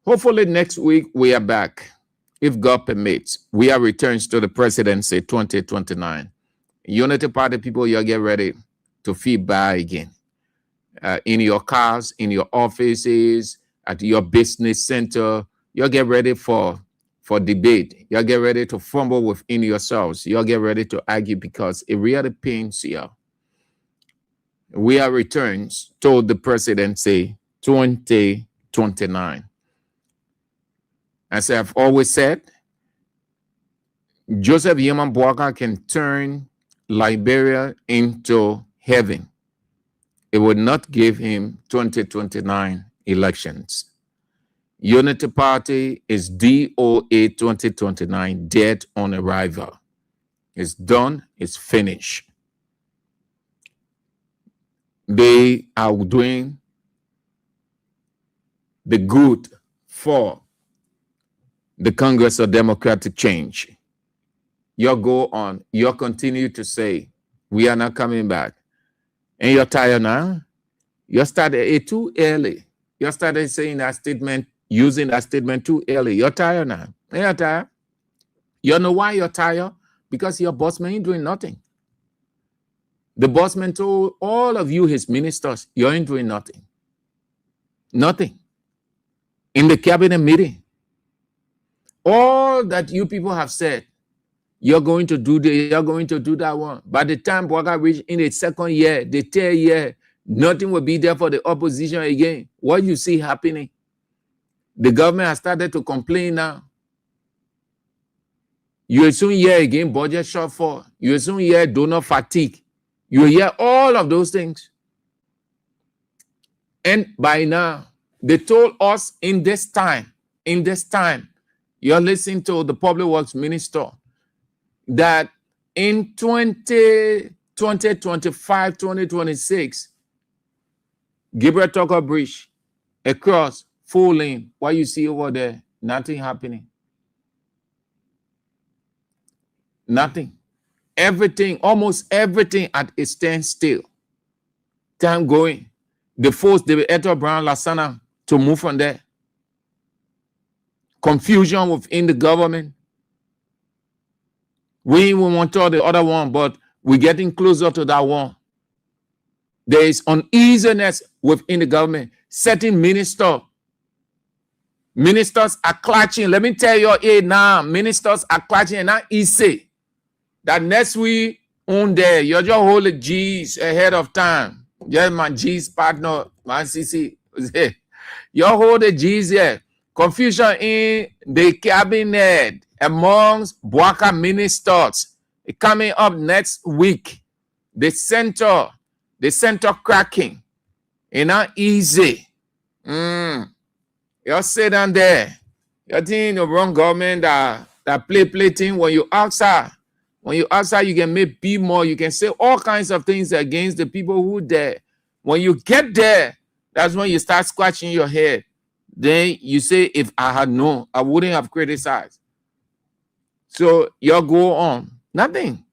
hopefully next week we are back. If God permits, we are returns to the presidency 2029. Unity Party people, you get ready to feed by again. In your cars, in your offices, at your business center, you get ready for debate. You get ready to fumble within yourselves. You get ready to argue, because it really pains you. We are returns to the presidency 2029. As I've always said, Joseph Yeman Boaka can turn Liberia into heaven. It would not give him 2029 elections. Unity Party is DOA 2029, dead on arrival. It's done, it's finished. They are doing the good for the Congress of Democratic Change. You go on, you continue to say, we are not coming back. And you're tired now? You started it too early. You started saying that statement, using that statement too early. You're tired now. You're tired. You know why you're tired? Because your boss man ain't doing nothing. The boss man told all of you, his ministers, you ain't doing nothing. Nothing. In the cabinet meeting, all that you people have said, you're going to do this, you're going to do that one. By the time Boaga reached in the second year, the third year, nothing will be there for the opposition again. What you see happening? The government has started to complain now. You will soon hear again budget shortfall. You will soon hear donor fatigue. You will hear all of those things. And by now, they told us in this time, you're listening to the public works minister, that in 2025, 2026, Gabriel Tucker Bridge, across full lane, what you see over there, nothing happening. Nothing. Everything, almost everything at a standstill. Time going. They forced David Eto Brown Lasana to move from there. Confusion within the government. We even want to tell the other one, but we're getting closer to that one. There is uneasiness within the government. Certain ministers are clutching. Let me tell you now, ministers are clutching, and not easy. That next week on there, you just hold the G's ahead of time. Just my G's partner, my CC. You hold the G's here. Confusion in the cabinet amongst Boaca ministers. Coming up next week. The center cracking. It's not easy. You sit down there. You think the wrong government that play thing when you ask her. When you ask her, you can make be more. You can say all kinds of things against the people who there. When you get there, that's when you start scratching your head. Then you say, if I had known, I wouldn't have criticized. So you go on. Nothing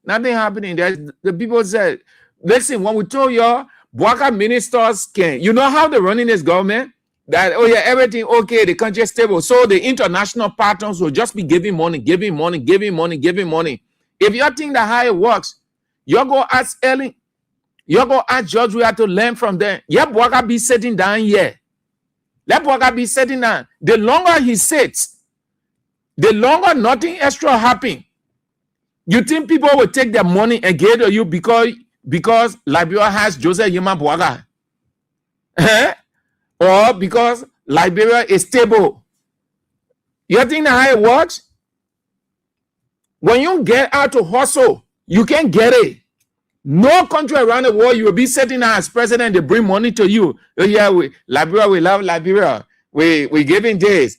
happening. The people said, listen, when we told you, Boaca ministers can, you know how they're running this government? That, oh yeah, everything okay, the country is stable. So the international partners will just be giving money. If you think that how it works, you go ask Ellen, you go ask George, we have to learn from them. Yeah, Boaca be sitting down here. Let Boaca be sitting down. The longer he sits, the longer nothing extra happens. You think people will take their money and give to you because Liberia has Joseph Yema Boaca? Or because Liberia is stable? You think that how it works? When you get out to hustle, you can get it. No country around the world you will be sitting there as president, they bring money to you. Oh, yeah, Liberia, we love Liberia. We giving this.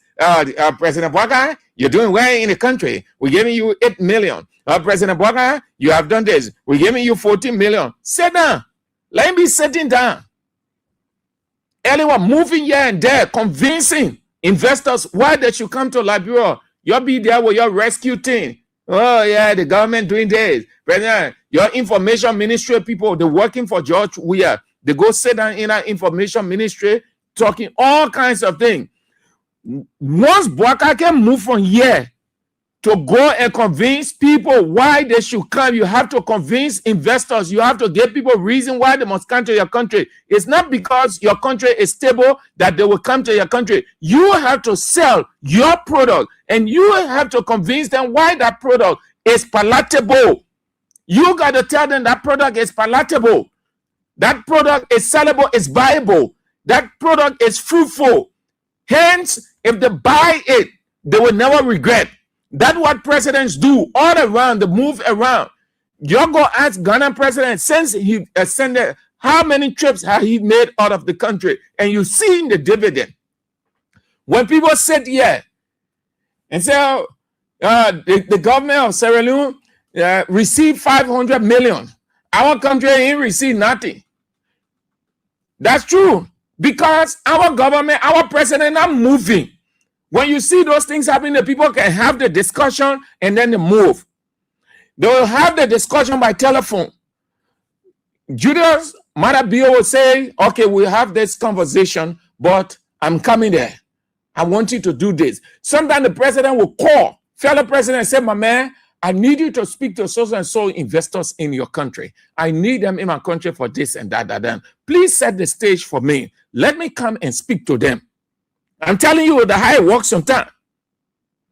President Boaca, you're doing well in the country. We're giving you 8 million. President Boaca, you have done this. We're giving you 14 million. Sit down. Let him be sitting down. Anyone moving here and there, convincing investors why they should come to Liberia. You'll be there with your rescue team. Oh, yeah, the government doing this. President, your information ministry people, they're working for George Weah. They go sit down in our information ministry, talking all kinds of things. Once Boaca can move from here to go and convince people why they should come, you have to convince investors. You have to give people reason why they must come to your country. It's not because your country is stable that they will come to your country. You have to sell your product, and you have to convince them why that product is palatable. You got to tell them that product is palatable. That product is sellable, it's viable. That product is fruitful. Hence, if they buy it, they will never regret. That's what presidents do all around, the move around. You go ask Ghana president, since he ascended, how many trips have he made out of the country? And you see the dividend. When people sit here and say, the government of Sierra Leone received 500 million. Our country ain't received nothing. That's true. Because our government, our president are moving. When you see those things happening, the people can have the discussion and then they move. They will have the discussion by telephone. Julius Mother Bill will say, okay, we'll have this conversation, but I'm coming there. I want you to do this. Sometimes the president will call fellow president and say, my man, I need you to speak to so and so investors in your country. I need them in my country for this and that. Please set the stage for me. Let me come and speak to them. I'm telling you the how it works sometimes.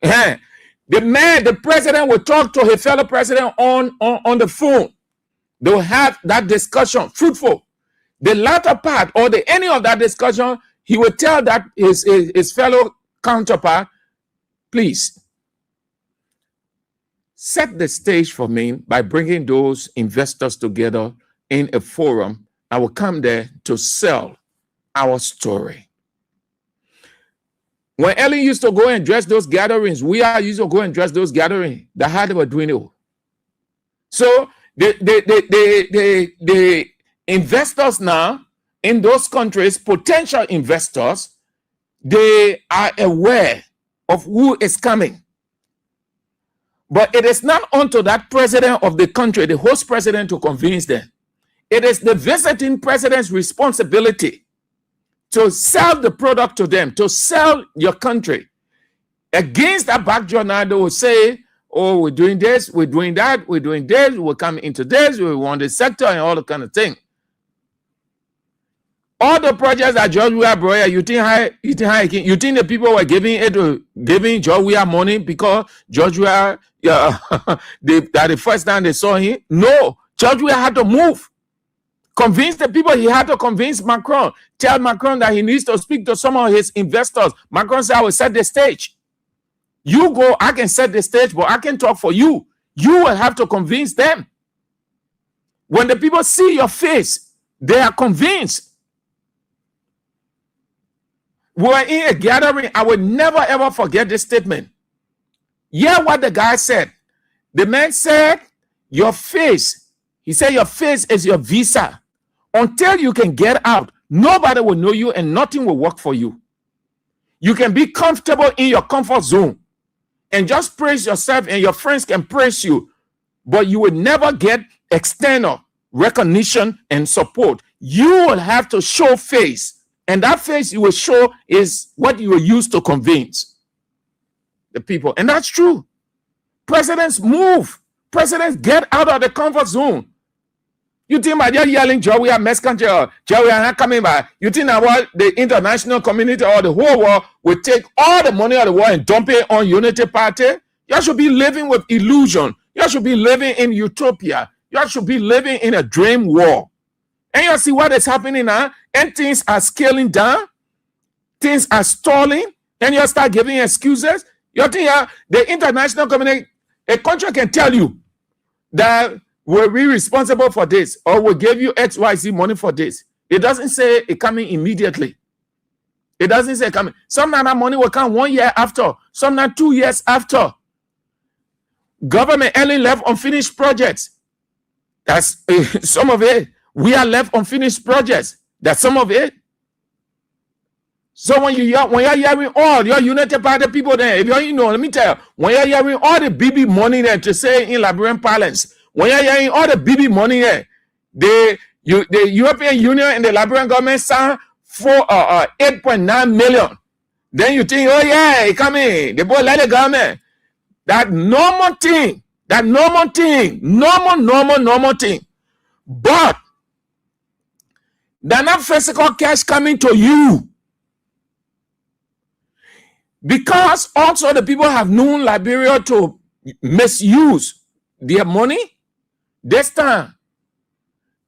The president will talk to his fellow president on the phone. They'll have that discussion, fruitful. The latter part or the ending of that discussion, he will tell that his fellow counterpart, please set the stage for me by bringing those investors together in a forum. I will come there to sell our story. When Ellen used to go and dress those gatherings, we are used to go and dress those gatherings. That's how they were doing it. So the investors now in those countries, potential investors, they are aware of who is coming. But it is not unto that president of the country, the host president, to convince them. It is the visiting president's responsibility to sell the product to them, to sell your country. Against that backdrop now, they will say, oh, we're doing this, we're doing that, we're doing this, we're coming into this, we want this sector and all the kind of thing. All the projects that George Weah brought, you think the people were giving George Weah money because George Weah, that the first time they saw him? No, George Weah had to move. Convince the people. He had to convince Macron. Tell Macron that he needs to speak to some of his investors. Macron said, I will set the stage. You go, I can set the stage, but I can talk for you. You will have to convince them. When the people see your face, they are convinced. We were in a gathering. I will never ever forget this statement. Hear what the guy said. The man said, your face, he said, your face is your visa. Until you can get out, nobody will know you and nothing will work for you. You can be comfortable in your comfort zone and just praise yourself, and your friends can praise you, but you will never get external recognition and support. You will have to show face, and that face you will show is what you will use to convince the people. And that's true. Presidents move. Presidents get out of the comfort zone. You think by just yelling, Joe, we are mess country, or Joe, we are not coming back. You think about the international community or the whole world will take all the money of the world and dump it on Unity Party? You should be living with illusion. You should be living in utopia. You should be living in a dream world. And you see what is happening now? And things are scaling down. Things are stalling. And you start giving excuses. You think the international community, a country can tell you that we'll be responsible for this, or we'll give you XYZ money for this. It doesn't say it coming immediately. It doesn't say coming. Sometimes that money will come 1 year after, sometimes 2 years after. Government only left unfinished projects. That's some of it. We are left unfinished projects. That's some of it. So when you're hearing all your United Party people there, if you know, let me tell you, when you're hearing all the BB money there, to say in Liberian parlance, when you're hearing all the BB money there, the European Union and the Liberian government signed for 8.9 million. Then you think, oh yeah, it coming. The boy let the government. That normal thing. Normal thing. But they're not physical cash coming to you. Because also the people have known Liberia to misuse their money. This time,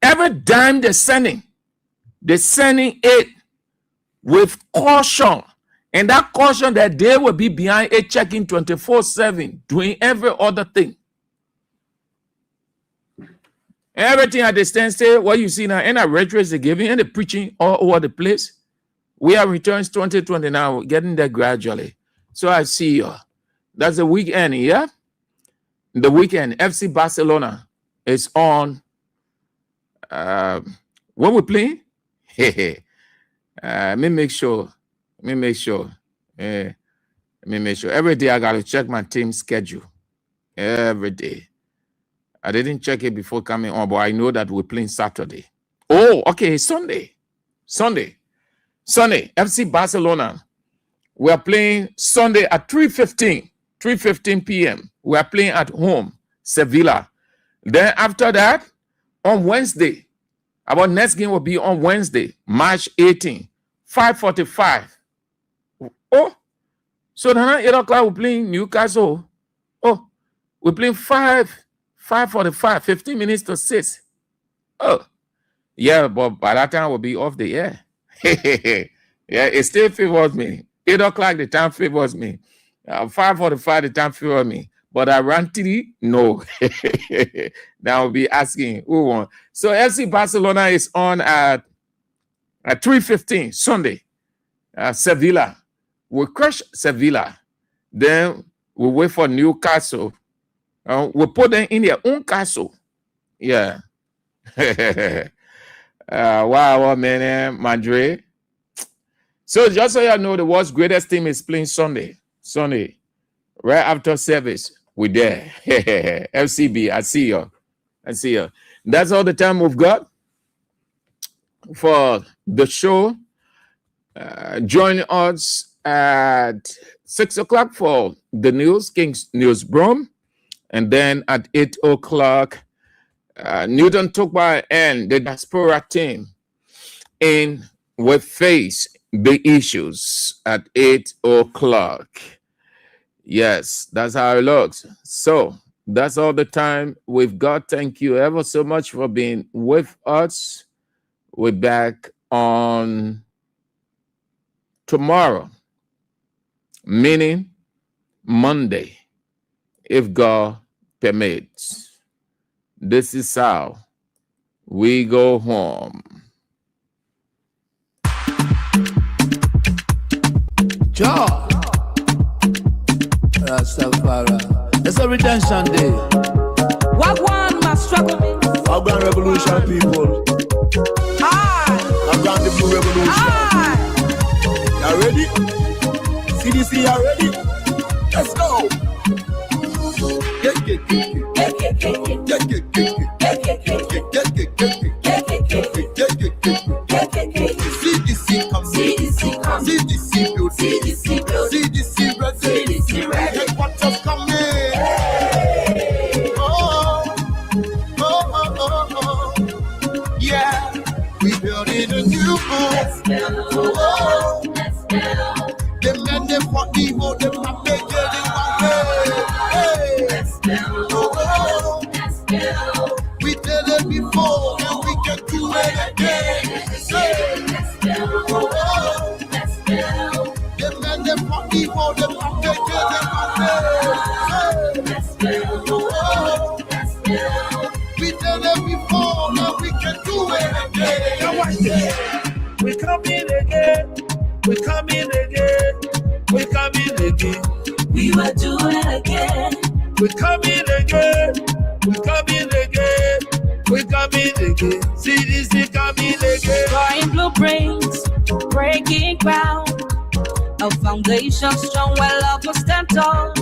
every dime they're sending it with caution. And that caution that they will be behind it, checking 24/7, doing every other thing. Everything at the stand still, what you see now, and the rhetoric they're giving, and the preaching all over the place. We are returns 2020 now, getting there gradually. So I see you. That's the weekend, yeah? The weekend, FC Barcelona is on. What we playing? Let me make sure. Every day I gotta check my team schedule. Every day. I didn't check it before coming on, but I know that we're playing Saturday. Oh, okay, Sunday, FC Barcelona. We are playing Sunday at 3:15 p.m. We are playing at home, Sevilla. Then after that, on Wednesday, our next game will be on Wednesday, March 18, 5:45. Oh, so then at 8 o'clock we're playing Newcastle. Oh, we're playing 5:45, 15 minutes to 6. Oh, yeah, but by that time we'll be off the air. Yeah, it still favors me. 8 o'clock, the time favors me. 5:45, the time favors me. But I ran 3, no. Now I'll be asking who won. So FC Barcelona is on at 3:15 Sunday. Sevilla. We'll crush Sevilla. Then we'll wait for Newcastle. We'll put them in their own castle. Yeah. Wow, man, Madrid. So just so you know, the world's greatest team is playing Sunday. Right after service, we're there. FCB, I see you. That's all the time we've got for the show. Join us at 6 o'clock for the news, King's Newsroom. And then at 8 o'clock, Newton Tokba and the Diaspora team will face the issues at 8 o'clock. Yes, that's how it looks. So that's all the time we've got. Thank you ever so much for being with us. We're back on tomorrow, meaning Monday, if God permits. This is how we go home. Jah Rastafari. It's a redemption day. Wagwan must struggle me. Afghan revolution people. Afghan the blue revolution. You ready? CDC, you ready? Let's go. CDC come. CDC build. CDC ready. Headquarters coming. Yeah, we building a new home. Let's build. The men they fought the war, they not make it in one way. Let's build. Let's build. We did it before, and we can do it again. Let's build. Let's build. The men they fought the war, they not make it in one way. Let's build. Let's build. We did it before, now we can do it again. Now watch this. We're coming again. We're coming again. We're coming again. We will do it again. We're coming again. We're coming again. We're coming again. CDC coming again. Flying blueprints, breaking ground. A foundation strong where love will stand tall.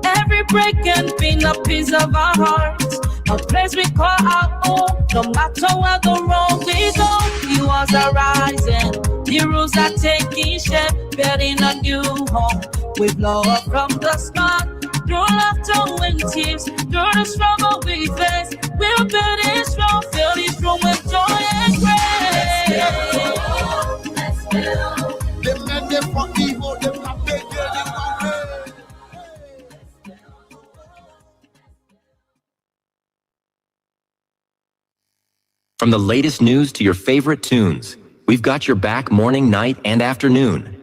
Every break can be a piece of our hearts. A place we call our own. No matter where the road we go, the walls are rising. The rules are taking shape, building a new home. With love from the start, through laughter and tears, through the struggle we face, we'll build it strong, fill this room with joy and grace. Let's build. The men they fought evil, they not make it in one way. From the latest news to your favorite tunes, we've got your back morning, night, and afternoon.